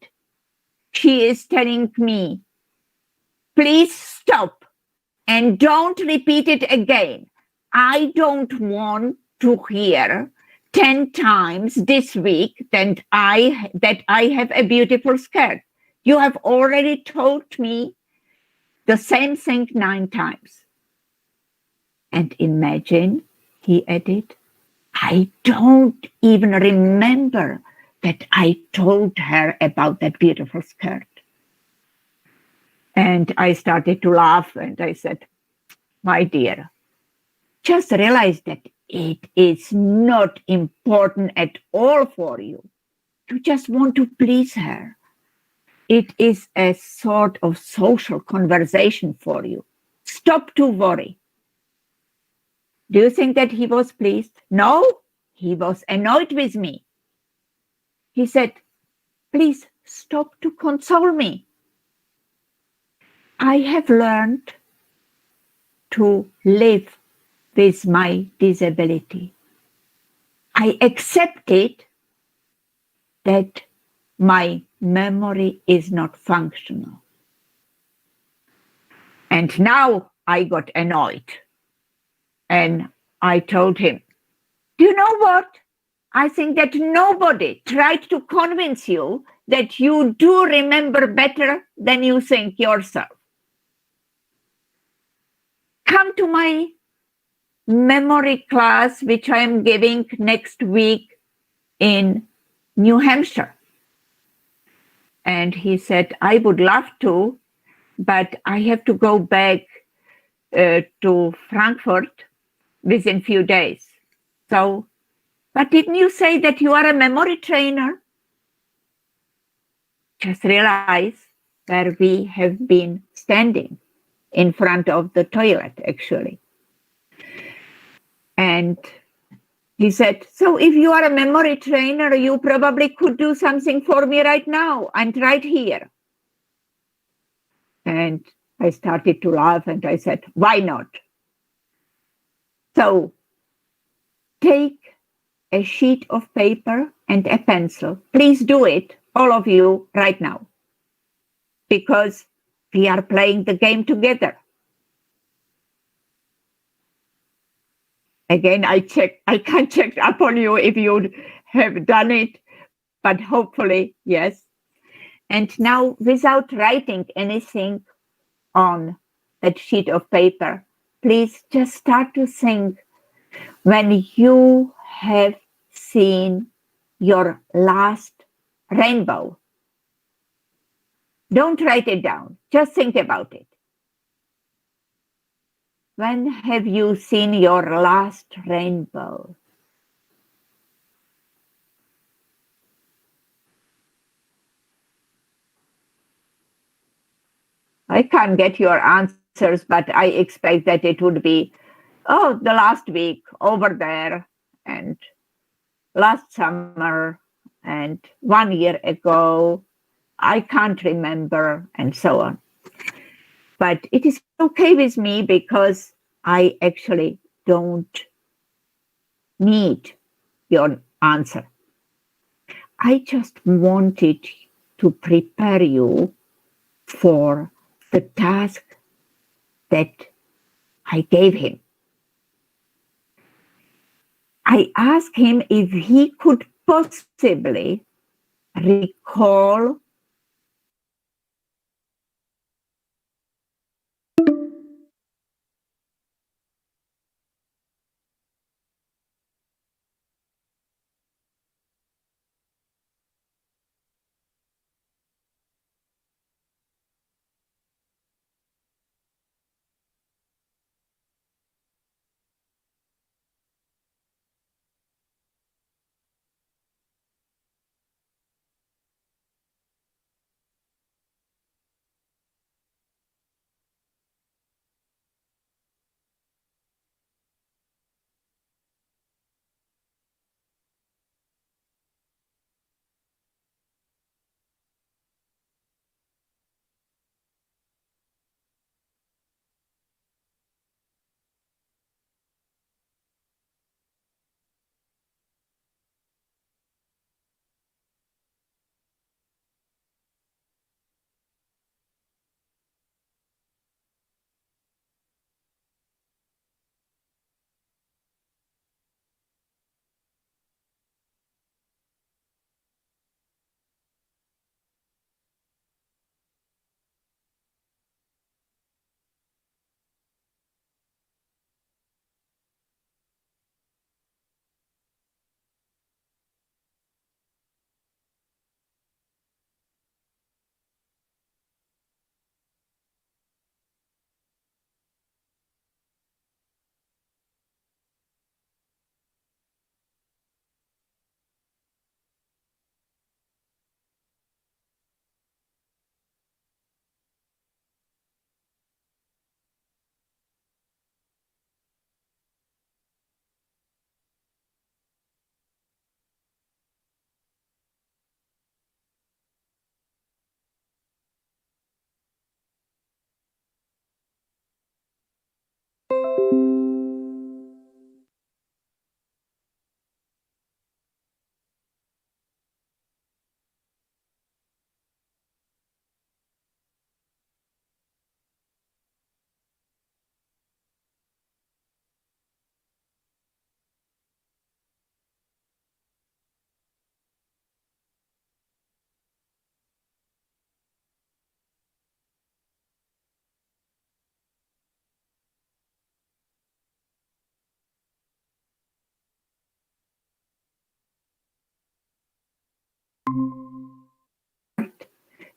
B: She is telling me, please stop and don't repeat it again. I don't want to hear 10 times this week that I have a beautiful skirt. You have already told me the same thing 9 times. And imagine, he added, I don't even remember that I told her about that beautiful skirt. And I started to laugh and I said, my dear, just realize that it is not important at all for you. You just want to please her. It is a sort of social conversation for you. Stop to worry. Do you think that he was pleased? No, he was annoyed with me. He said, please stop to console me. I have learned to live with my disability. I accepted that my memory is not functional. And now I got annoyed. And I told him, do you know what? I think that nobody tried to convince you that you do remember better than you think yourself. Come to my memory class, which I am giving next week in New Hampshire. And he said, I would love to, but I have to go back to Frankfurt within a few days. So, but didn't you say that you are a memory trainer? Just realize where we have been standing in front of the toilet, actually. And he said, so if you are a memory trainer, you probably could do something for me right now and right here. And I started to laugh and I said, why not? So take a sheet of paper and a pencil. Please do it, all of you, right now, because we are playing the game together. Again, I can't check up on you if you have done it, but hopefully, yes. And now, without writing anything on that sheet of paper, please just start to think when you have seen your last rainbow? Don't write it down. Just think about it. When have you seen your last rainbow? I can't get your answers, but I expect that it would be, oh, the last week over there, and last summer, and 1 year ago. I can't remember, and so on. But it is okay with me because I actually don't need your answer. I just wanted to prepare you for the task that I gave him. I asked him if he could possibly recall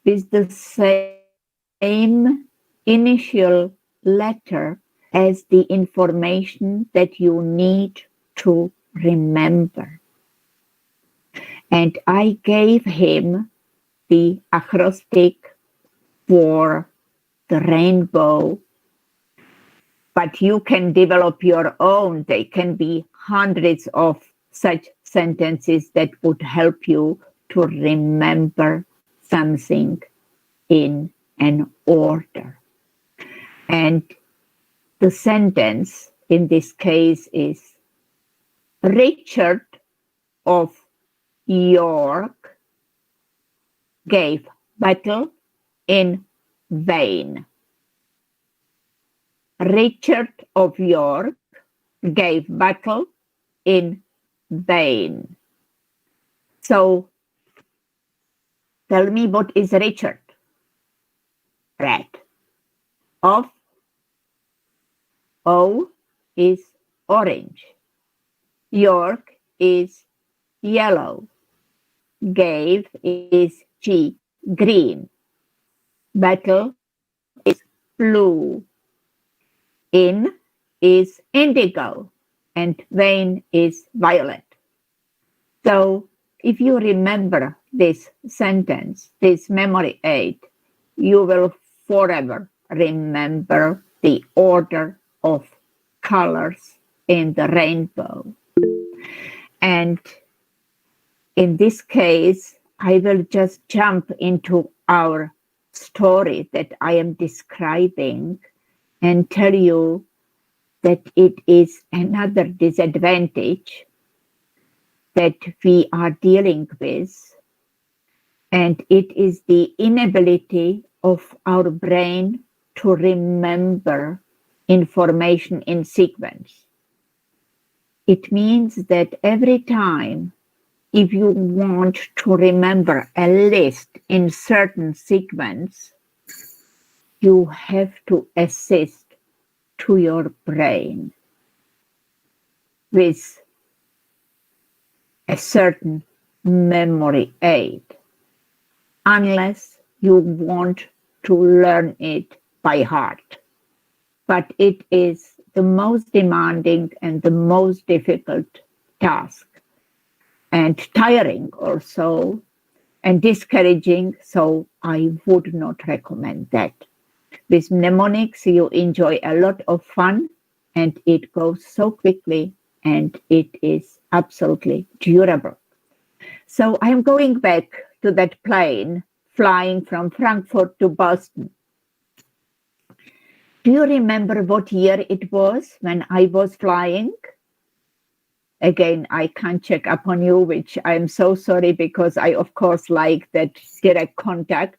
B: with the same initial letter as the information that you need to remember. And I gave him the acrostic for the rainbow, but you can develop your own. They can be hundreds of such sentences that would help you to remember something in an order. And the sentence in this case is Richard of York gave battle in vain. Richard of York gave battle in vain. So tell me, what is Richard? Red. Of O is orange. York is yellow. gave is G, green. Battle is blue. In is indigo. And vein is violet. So if you remember this sentence, this memory aid, you will forever remember the order of colors in the rainbow. And in this case, I will just jump into our story that I am describing and tell you that it is another disadvantage that we are dealing with, and it is the inability of our brain to remember information in sequence. It means that every time, if you want to remember a list in certain sequence, you have to assist to your brain with a certain memory aid, unless you want to learn it by heart. But it is the most demanding and the most difficult task, and tiring also, and discouraging, so I would not recommend that. With mnemonics, you enjoy a lot of fun, and it goes so quickly, and it is absolutely durable. So I'm going back to that plane flying from Frankfurt to Boston. Do you remember what year it was when I was flying? Again, I can't check up on you, which I'm so sorry, because I, of course, like that direct contact.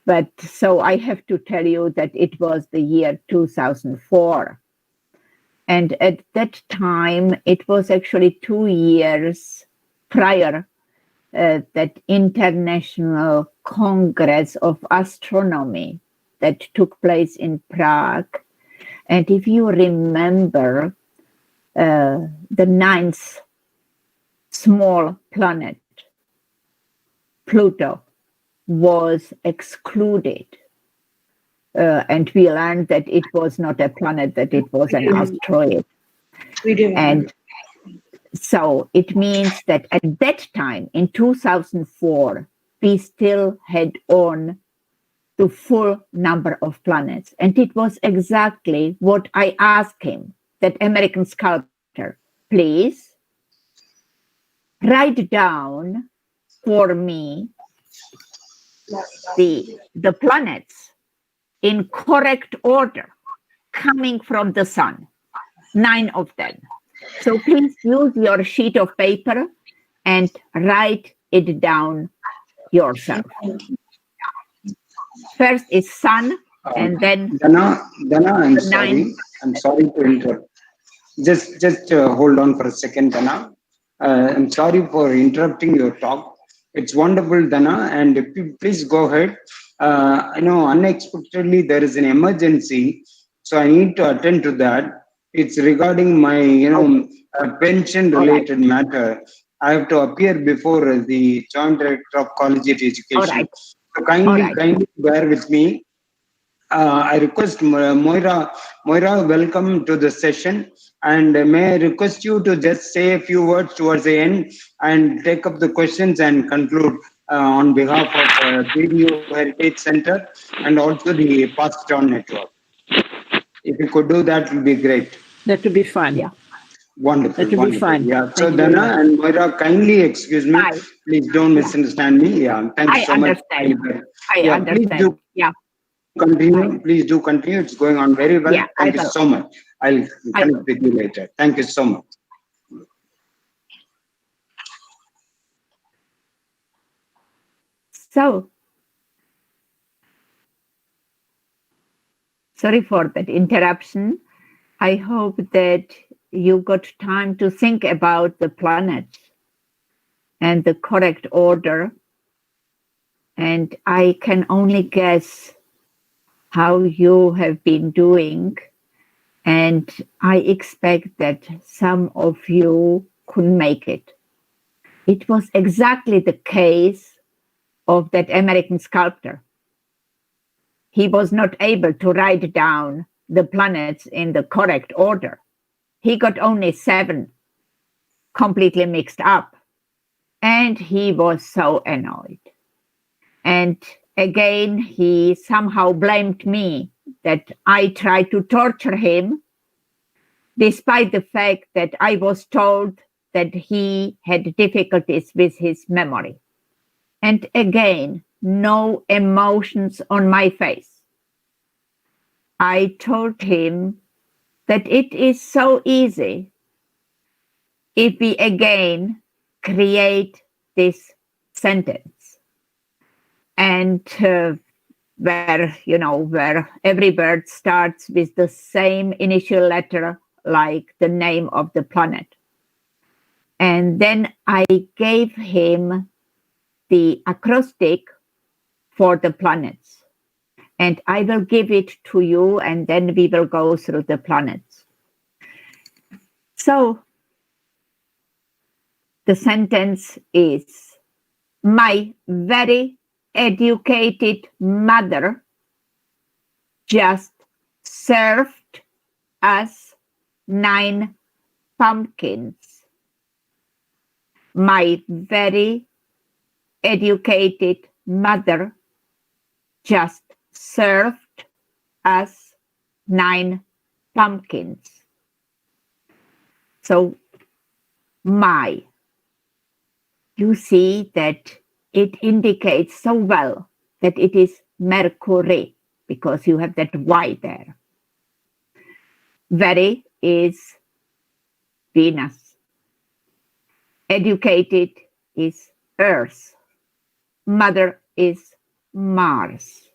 B: But so I have to tell you that it was the year 2004. And at that time, it was actually 2 years prior that International Congress of Astronomy that took place in Prague. And if you remember, the ninth small planet, Pluto, was excluded. And we learned that it was not a planet, that it was an asteroid.
D: We do.
B: And so it means that at that time, in 2004, we still had on the full number of planets. And it was exactly what I asked him, that American sculptor, please write down for me the planets in correct order coming from the sun, 9 of them. So please use your sheet of paper and write it down yourself. First is sun, and then
A: Dana, I'm sorry.
B: 9.
A: I'm sorry to interrupt. Just hold on for a second, Dana. I'm sorry for interrupting your talk. It's wonderful, Dana, and if you please go ahead. I know unexpectedly there is an emergency, so I need to attend to that. It's regarding my, pension-related matter. I have to appear before the Joint Director of Collegiate Education.
B: All right.
A: So kindly,
B: All right.
A: kindly bear with me. I request Moira, welcome to the session, and may I request you to just say a few words towards the end and take up the questions and conclude on behalf of Video Heritage Center and also the Passed On Network. If you could do that, it would be great.
D: That would be fun.
B: Yeah.
A: Wonderful.
D: That would be fun.
A: Yeah.
D: Thank
A: So
D: you very
A: Dana
D: much.
A: and Moira, kindly excuse me.
B: Hi.
A: Please don't misunderstand me. Yeah. Thank you
B: I
A: so much.
B: understand. I
A: Yeah,
B: understand.
A: please do
B: Yeah.
A: continue. Please do continue. It's going on very well.
B: Yeah,
A: Thank
B: I
A: you
B: will.
A: so much. I'll
B: I
A: connect
B: will.
A: with you later. Thank you so much.
B: So, sorry for that interruption. I hope that you got time to think about the planets and the correct order. And I can only guess how you have been doing. And I expect that some of you could make it. It was exactly the case of that American sculptor. He was not able to write down the planets in the correct order. He got only 7 completely mixed up. And he was so annoyed. And again, he somehow blamed me that I tried to torture him, despite the fact that I was told that he had difficulties with his memory. And again, no emotions on my face. I told him that it is so easy if we again create this sentence. And where every word starts with the same initial letter, like the name of the planet. And then I gave him the acrostic for the planets. And I will give it to you, and then we will go through the planets. So the sentence is, my very educated mother just served us 9 pumpkins. My very educated mother just served us 9 pumpkins. So, you see that it indicates so well that it is Mercury, because you have that Y there. Very is Venus. Educated is Earth. Mother is Mars.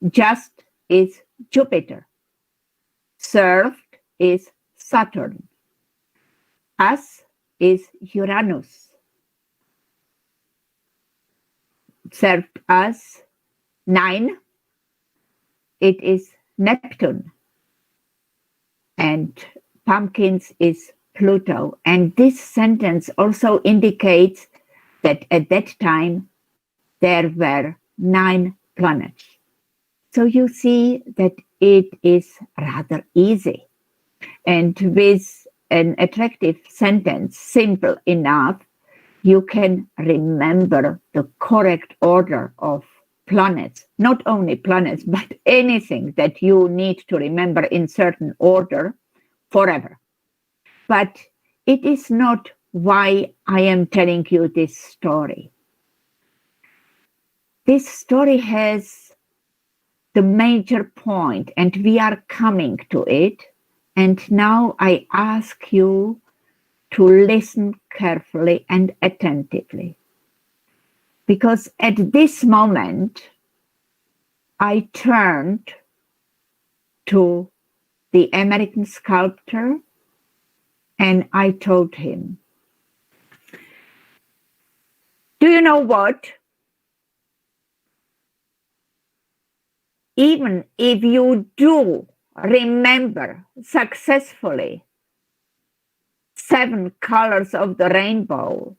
B: Just is Jupiter. Served is Saturn. Us is Uranus. Served us 9. It is Neptune. And pumpkins is Pluto. And this sentence also indicates that at that time there were 9 planets. So you see that it is rather easy. And with an attractive sentence, simple enough, you can remember the correct order of planets. Not only planets, but anything that you need to remember in certain order forever. But it is not why I am telling you this story. This story has the major point, and we are coming to it. And now I ask you to listen carefully and attentively. Because at this moment, I turned to the American sculptor and I told him, do you know what? Even if you do remember successfully 7 colors of the rainbow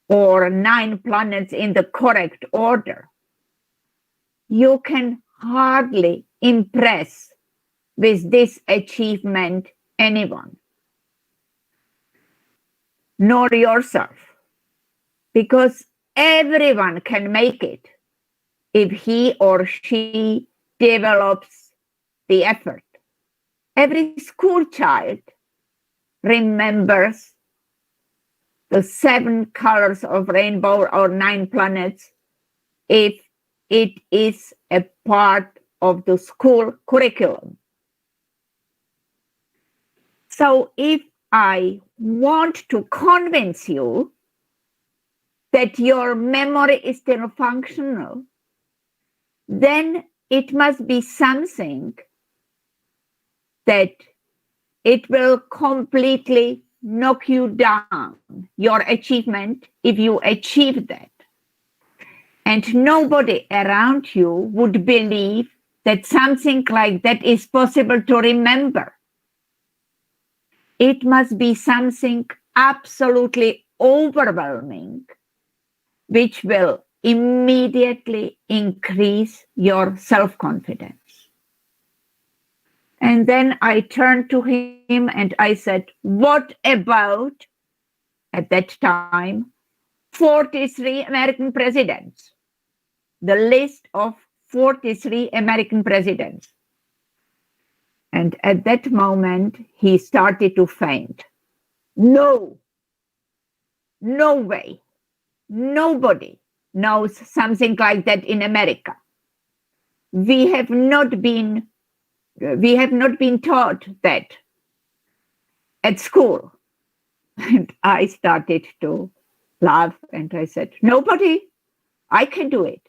B: or 9 planets in the correct order, you can hardly impress with this achievement anyone, nor yourself, because everyone can make it if he or she develops the effort. Every school child remembers the 7 colors of rainbow or 9 planets if it is a part of the school curriculum. So if I want to convince you that your memory is still functional, then it must be something that it will completely knock you down, your achievement, if you achieve that. And nobody around you would believe that something like that is possible to remember. It must be something absolutely overwhelming, which will immediately increase your self-confidence. And then I turned to him and I said, what about, at that time, 43 American presidents? The list of 43 American presidents. And at that moment, he started to faint. No way. Nobody knows something like that in America. We have not been taught that at school. And I started to laugh and I said, nobody, I can do it.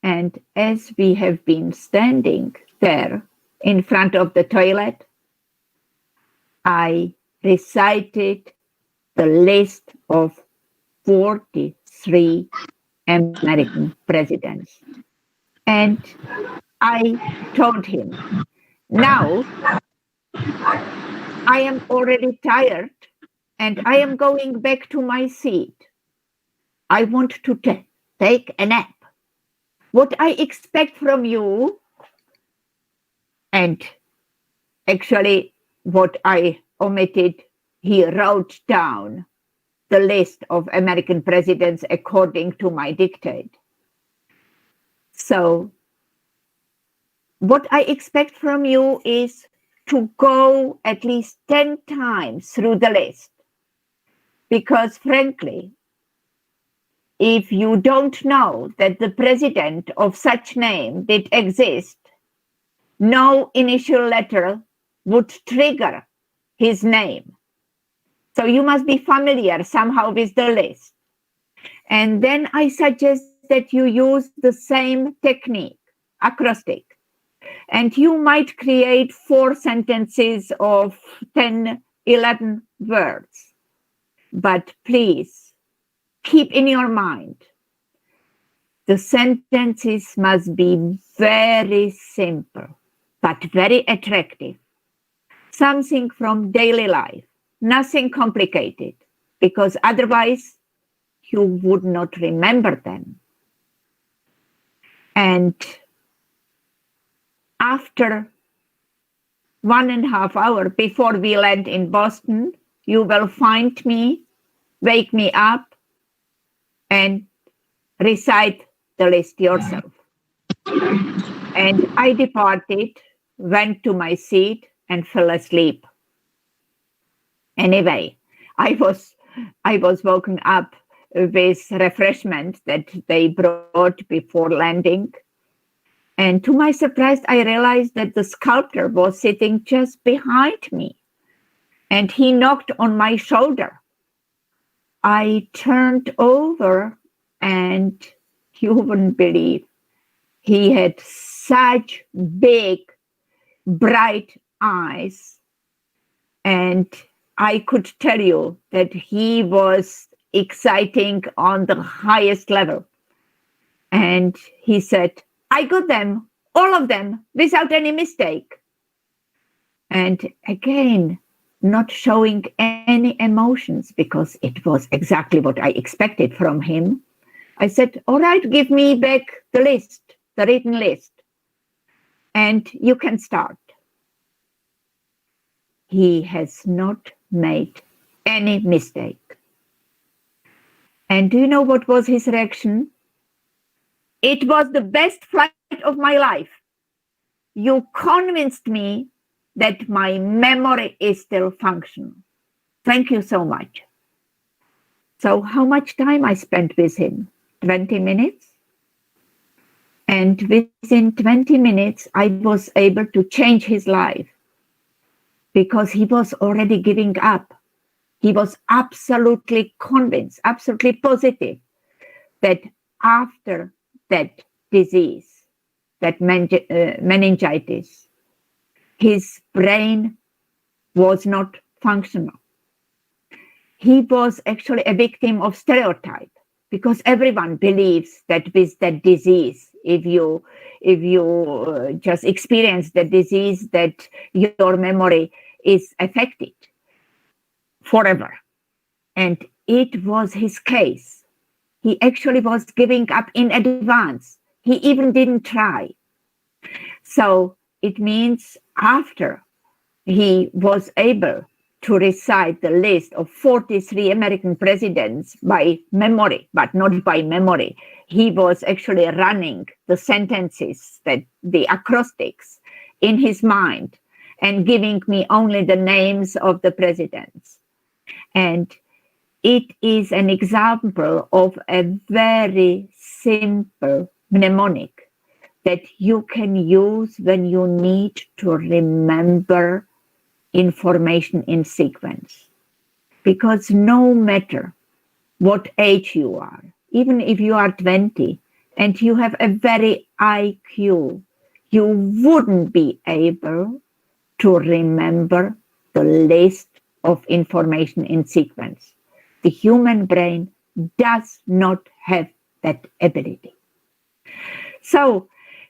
B: And as we have been standing there in front of the toilet, I recited the list of 43 American presidents. And I told him, now I am already tired and I am going back to my seat. I want to take a nap. What I expect from you, and actually what I omitted, he wrote down the list of American presidents according to my dictate. So what I expect from you is to go at least 10 times through the list. Because frankly, if you don't know that the president of such name did exist, no initial letter would trigger his name. So you must be familiar somehow with the list. And then I suggest that you use the same technique, acrostic. And you might create 4 sentences of 10, 11 words. But please, keep in your mind, the sentences must be very simple, but very attractive. Something from daily life, nothing complicated, because otherwise you would not remember them. And after 1.5 hours before we land in Boston, you will find me, wake me up, and recite the list yourself. And I departed, went to my seat, and fell asleep. Anyway, I was woken up with refreshment that they brought before landing. And to my surprise, I realized that the sculptor was sitting just behind me. And he knocked on my shoulder. I turned over and you wouldn't believe, he had such big, bright eyes. And I could tell you that he was exciting on the highest level. And he said, I got them, all of them, without any mistake. And again, not showing any emotions, because it was exactly what I expected from him. I said, all right, give me back the list, the written list, and you can start. He has not made any mistake. And do you know what was his reaction? It was the best flight of my life. You convinced me that my memory is still functional. Thank you so much. So how much time I spent with him? 20 minutes? And within 20 minutes, I was able to change his life because he was already giving up. He was absolutely convinced, absolutely positive that after that disease, that meningitis, his brain was not functional. He was actually a victim of stereotype because everyone believes that with that disease, if you just experience the disease, that your memory is affected forever. And it was his case. He actually was giving up in advance. He even didn't try. So it means after he was able to recite the list of 43 American presidents by memory, but not by memory. He was actually running the sentences, the acrostics in his mind and giving me only the names of the presidents. And it is an example of a very simple mnemonic that you can use when you need to remember information in sequence. Because no matter what age you are, even if you are 20 and you have a very IQ, you wouldn't be able to remember the list of information in sequence. The human brain does not have that ability. So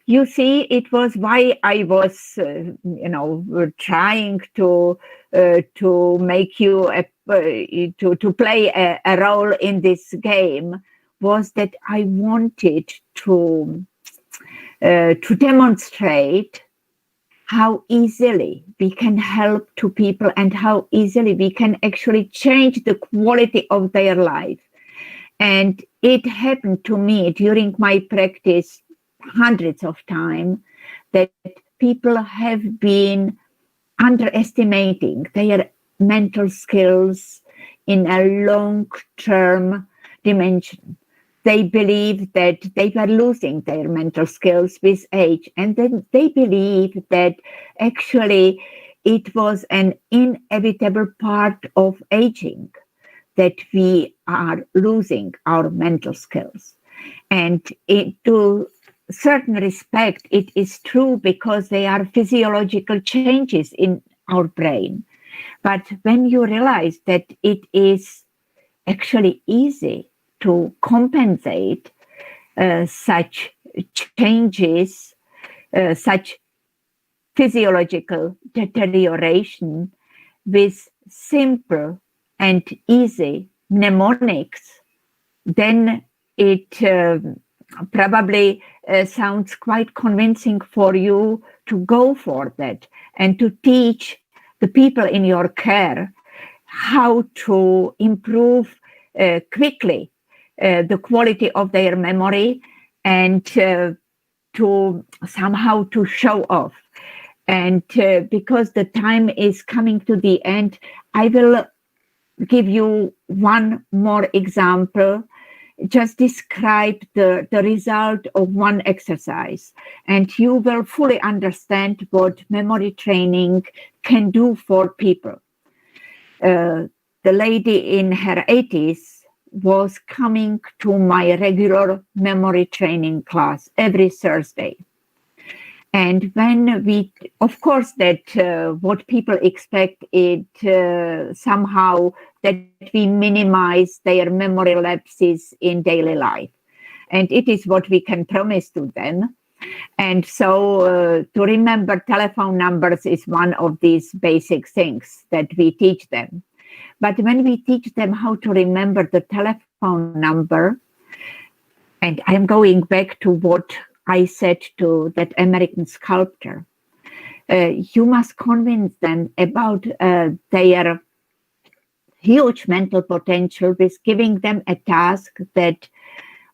B: you see, it was why I was, trying to make you to play a role in this game, was that I wanted to demonstrate how easily we can help to people and how easily we can actually change the quality of their life. And it happened to me during my practice hundreds of times that people have been underestimating their mental skills in a long-term dimension. They believe that they were losing their mental skills with age, and then they believe that actually it was an inevitable part of aging, that we are losing our mental skills. And to certain respect, it is true because they are physiological changes in our brain. But when you realize that it is actually easy to compensate such changes, such physiological deterioration with simple and easy mnemonics, then it probably sounds quite convincing for you to go for that and to teach the people in your care how to improve quickly the quality of their memory and to somehow to show off. And because the time is coming to the end, I will give you one more example. Just describe the result of one exercise, and you will fully understand what memory training can do for people. The lady in her 80s was coming to my regular memory training class every Thursday. And when we, of course, that what people expect it somehow that we minimize their memory lapses in daily life. And it is what we can promise to them. And so to remember telephone numbers is one of these basic things that we teach them. But when we teach them how to remember the telephone number, and I'm going back to what I said to that American sculptor, you must convince them about their huge mental potential with giving them a task that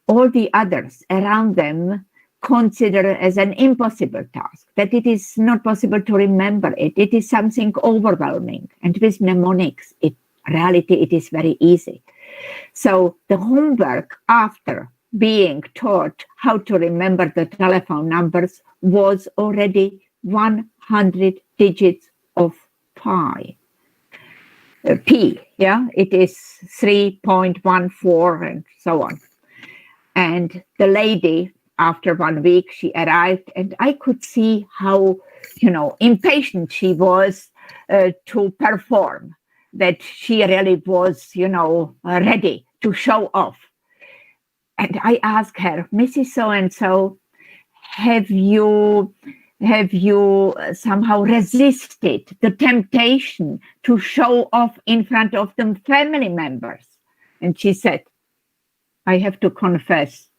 B: all the others around them consider as an impossible task, that it is not possible to remember it. It is something overwhelming. And with mnemonics, in reality, it is very easy. So the homework after being taught how to remember the telephone numbers was already 100 digits of pi. P, yeah, it is 3.14 and so on. And the lady, after 1 week, she arrived, and I could see how, impatient she was to perform, that she really was, ready to show off. And I asked her, Mrs. So-and-so, have you somehow resisted the temptation to show off in front of the family members? And she said, I have to confess,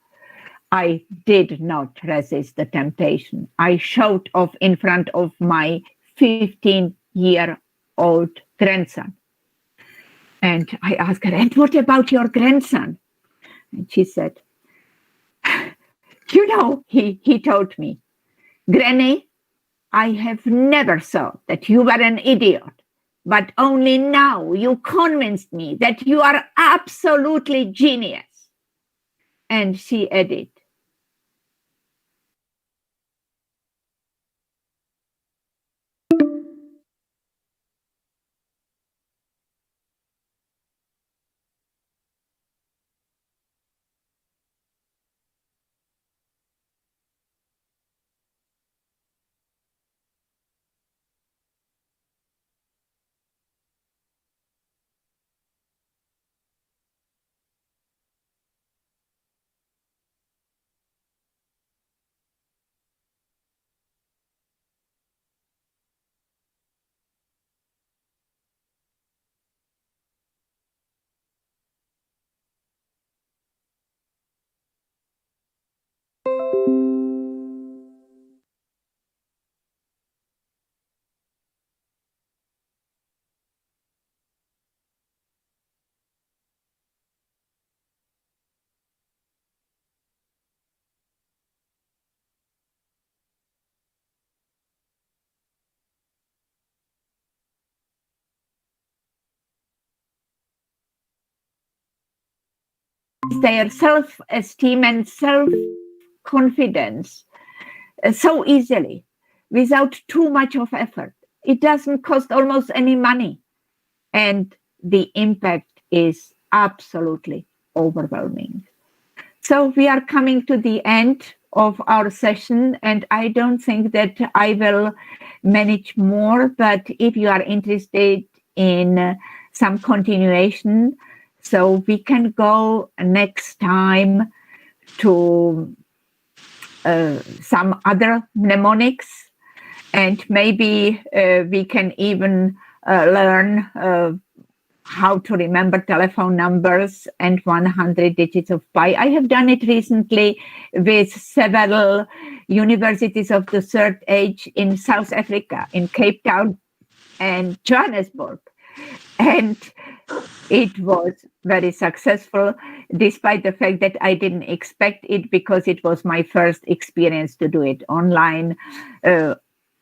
B: I did not resist the temptation. I showed off in front of my 15-year-old grandson. And I asked her, and what about your grandson? And she said, he told me, Granny, I have never thought that you were an idiot, but only now you convinced me that you are absolutely genius. And she added, their self-esteem and self-confidence so easily without too much of effort. It doesn't cost almost any money. And the impact is absolutely overwhelming. So we are coming to the end of our session, and I don't think that I will manage more, but if you are interested in some continuation, so we can go next time to some other mnemonics, and maybe we can even learn how to remember telephone numbers and 100 digits of pi. I have done it recently with several universities of the third age in South Africa, in Cape Town and Johannesburg. And it was very successful, despite the fact that I didn't expect it, because it was my first experience to do it online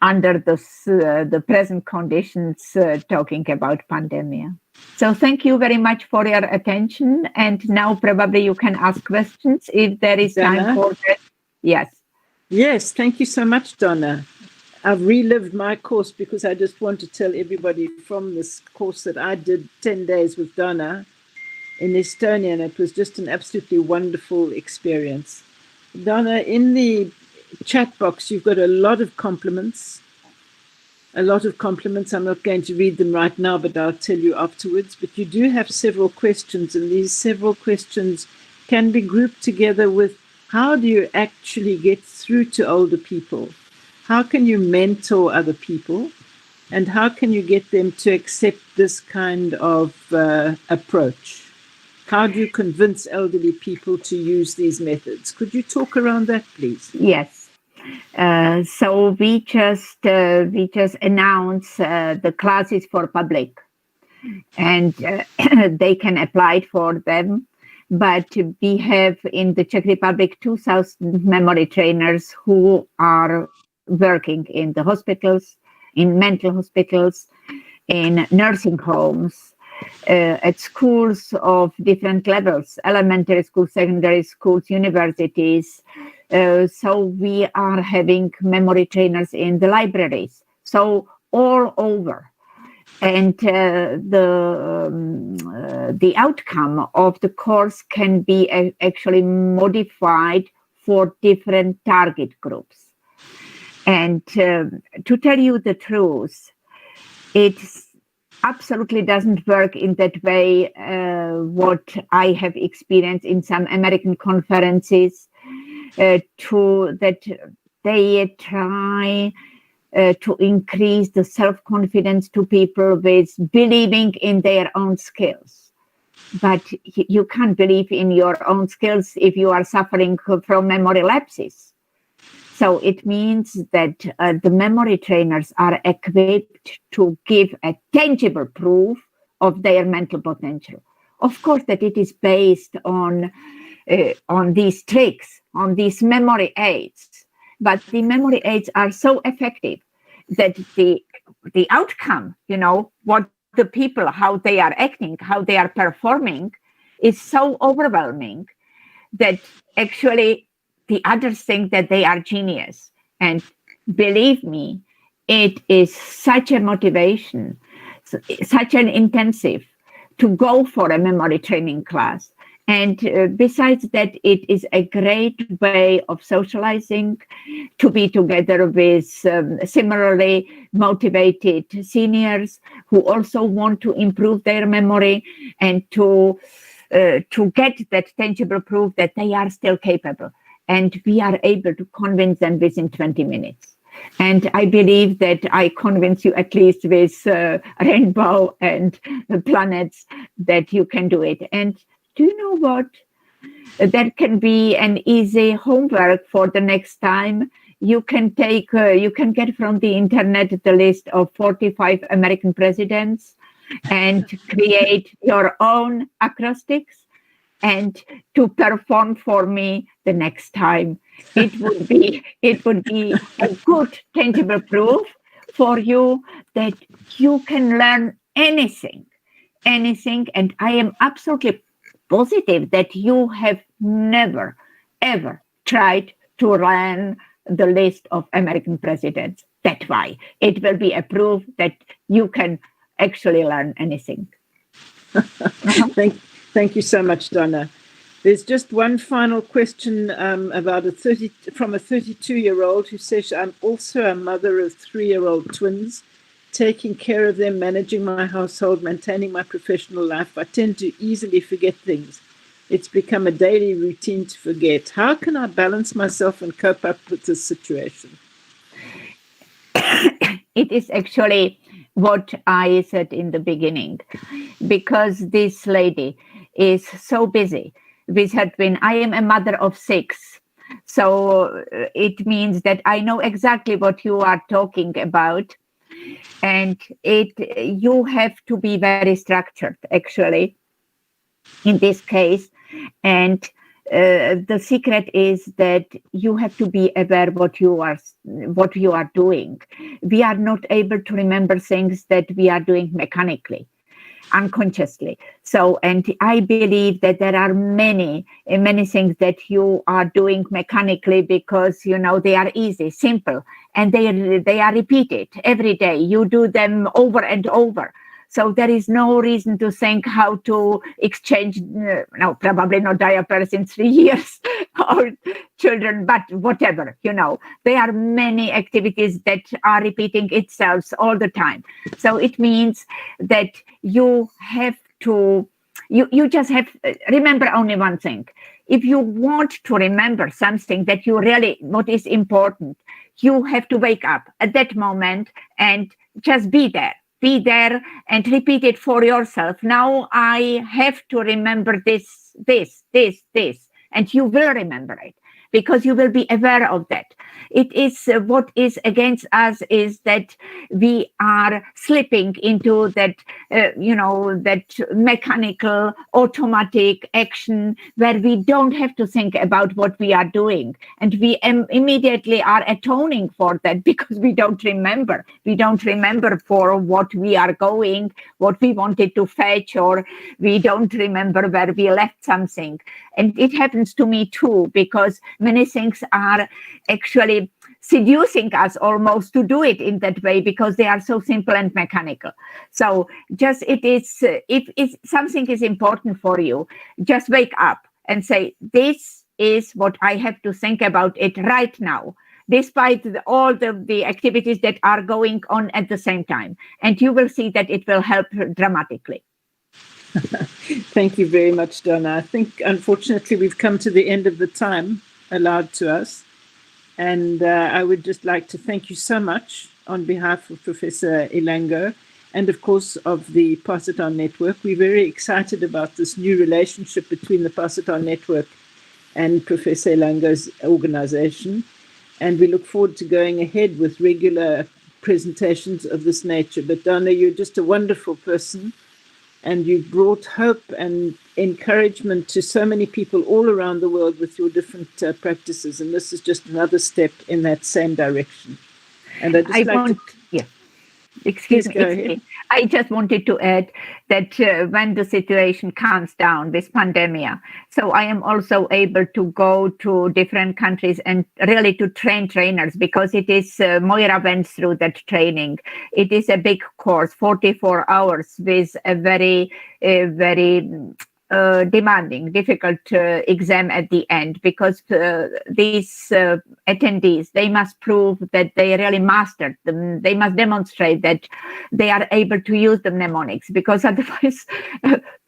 B: under the present conditions, talking about pandemic. So thank you very much for your attention. And now probably you can ask questions if there is
D: Donna?
B: time for that. Yes.
D: Yes, thank you so much, Donna. I've relived my course because I just want to tell everybody from this course that I did 10 days with Donna in Estonia, and it was just an absolutely wonderful experience. Donna, in the chat box, you've got a lot of compliments. I'm not going to read them right now, but I'll tell you afterwards. But you do have several questions, and these several questions can be grouped together with how do you actually get through to older people? How can you mentor other people? And how can you get them to accept this kind of approach? How do you convince elderly people to use these methods? Could you talk around that, please?
B: Yes. So we just announced the classes for public, and they can apply for them. But we have in the Czech Republic 2,000 memory trainers who are working in the hospitals, in mental hospitals, in nursing homes, at schools of different levels, elementary schools, secondary schools, universities. So we are having memory trainers in the libraries, so all over. And the outcome of the course can be actually modified for different target groups. And to tell you the truth, it absolutely doesn't work in that way, what I have experienced in some American conferences, that they try to increase the self-confidence to people with believing in their own skills. but you can't believe in your own skills if you are suffering from memory lapses. So it means that the memory trainers are equipped to give a tangible proof of their mental potential. Of course, that it is based on these tricks, on these memory aids. But the memory aids are so effective that the outcome, what the people, how they are acting, how they are performing, is so overwhelming that actually the others think that they are genius. And believe me, it is such a motivation, such an intensive to go for a memory training class. And besides that, it is a great way of socializing, to be together with similarly motivated seniors who also want to improve their memory, and to get that tangible proof that they are still capable. And we are able to convince them within 20 minutes. And I believe that I convince you, at least with Rainbow and the planets, that you can do it. And do you know what? That can be an easy homework for the next time. You can take, you can get from the internet the list of 45 American presidents and create your own acrostics and to perform for me the next time. It would be a good tangible proof for you that you can learn anything. And I am absolutely positive that you have never, ever tried to learn the list of American presidents. That's why it will be a proof that you can actually learn anything.
D: Thank you so much, Donna. There's just one final question about from a 32-year-old who says, I'm also a mother of 3-year-old twins, taking care of them, managing my household, maintaining my professional life. I tend to easily forget things. It's become a daily routine to forget. How can I balance myself and cope up with this situation?
B: It is actually what I said in the beginning, because this lady is so busy with her twin. I am a mother of 6. So it means that I know exactly what you are talking about. And you have to be very structured, actually, in this case. And the secret is that you have to be aware what you are doing. We are not able to remember things that we are doing mechanically, unconsciously. So, and I believe that there are many things that you are doing mechanically because, they are easy, simple, and they are repeated every day. You do them over and over. So there is no reason to think how to exchange, no, probably not diapers in 3 years or children, but whatever, There are many activities that are repeating itself all the time. So it means that you have to, you just have, remember only one thing. If you want to remember something that you really, what is important, you have to wake up at that moment and just be there and repeat it for yourself. Now I have to remember this, and you will remember it because you will be aware of that. It is what is against us is that we are slipping into that, that mechanical, automatic action where we don't have to think about what we are doing. And we immediately are atoning for that because we don't remember. We don't remember for what we are going, what we wanted to fetch, or we don't remember where we left something. And it happens to me too, because many things are actually seducing us almost to do it in that way because they are so simple and mechanical. So just if something is important for you, just wake up and say, this is what I have to think about it right now, despite all the activities that are going on at the same time. And you will see that it will help dramatically.
D: Thank you very much, Donna. I think, unfortunately, we've come to the end of the time allowed to us. And I would just like to thank you so much on behalf of Professor Ilango and of course of the Pass It On Network. We're very excited about this new relationship between the Pass It On Network and Professor Lango's organization. And we look forward to going ahead with regular presentations of this nature. But Donna, you're just a wonderful person, and you've brought hope and encouragement to so many people all around the world with your different practices. And this is just another step in that same direction. And I'd just like to...
B: Yeah. Excuse me. I just wanted to add that when the situation calms down, this pandemic, so I am also able to go to different countries and really to train trainers, because it is Moira went through that training. It is a big course, 44 hours with a very demanding, difficult exam at the end, because these attendees, they must prove that they really mastered them. They must demonstrate that they are able to use the mnemonics, because otherwise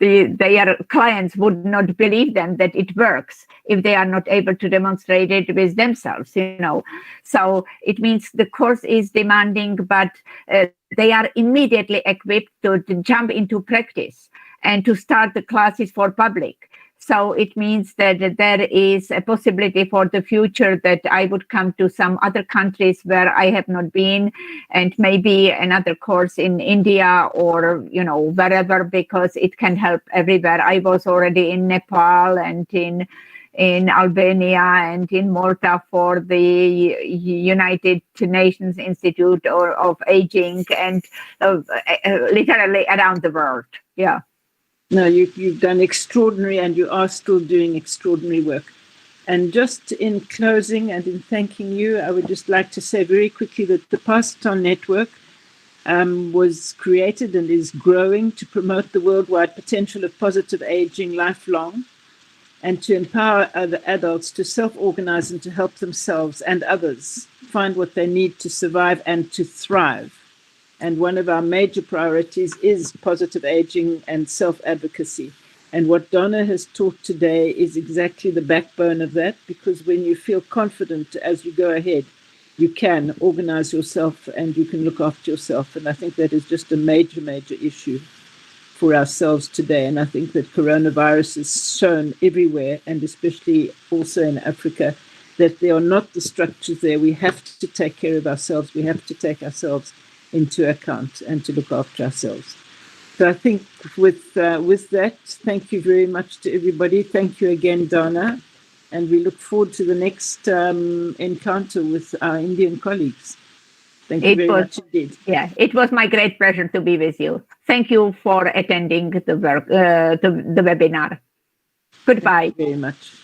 B: their clients would not believe them that it works if they are not able to demonstrate it with themselves, you know. So it means the course is demanding, but they are immediately equipped to jump into practice and to start the classes for public. So it means that there is a possibility for the future that I would come to some other countries where I have not been, and maybe another course in India or, you know, wherever, because it can help everywhere. I was already in Nepal and in Albania and in Malta for the United Nations Institute of Aging, and literally around the world. Yeah.
D: No, you've done extraordinary, and you are still doing extraordinary work. And just in closing and in thanking you, I would just like to say very quickly that the Pass It On Network was created and is growing to promote the worldwide potential of positive aging lifelong, and to empower other adults to self-organize and to help themselves and others find what they need to survive and to thrive. And one of our major priorities is positive aging and self-advocacy. And what Donna has taught today is exactly the backbone of that, because when you feel confident as you go ahead, you can organize yourself and you can look after yourself. And I think that is just a major, major issue for ourselves today. And I think that coronavirus has shown everywhere, and especially also in Africa, that there are not the structures there. We have to take care of ourselves. We have to take ourselves into account and to look after ourselves. So I think with that, thank you very much to everybody. Thank you again, Donna. And we look forward to the next encounter with our Indian colleagues. Thank you very much indeed.
B: Yeah, it was my great pleasure to be with you. Thank you for attending the webinar. Goodbye.
D: Thank you very much.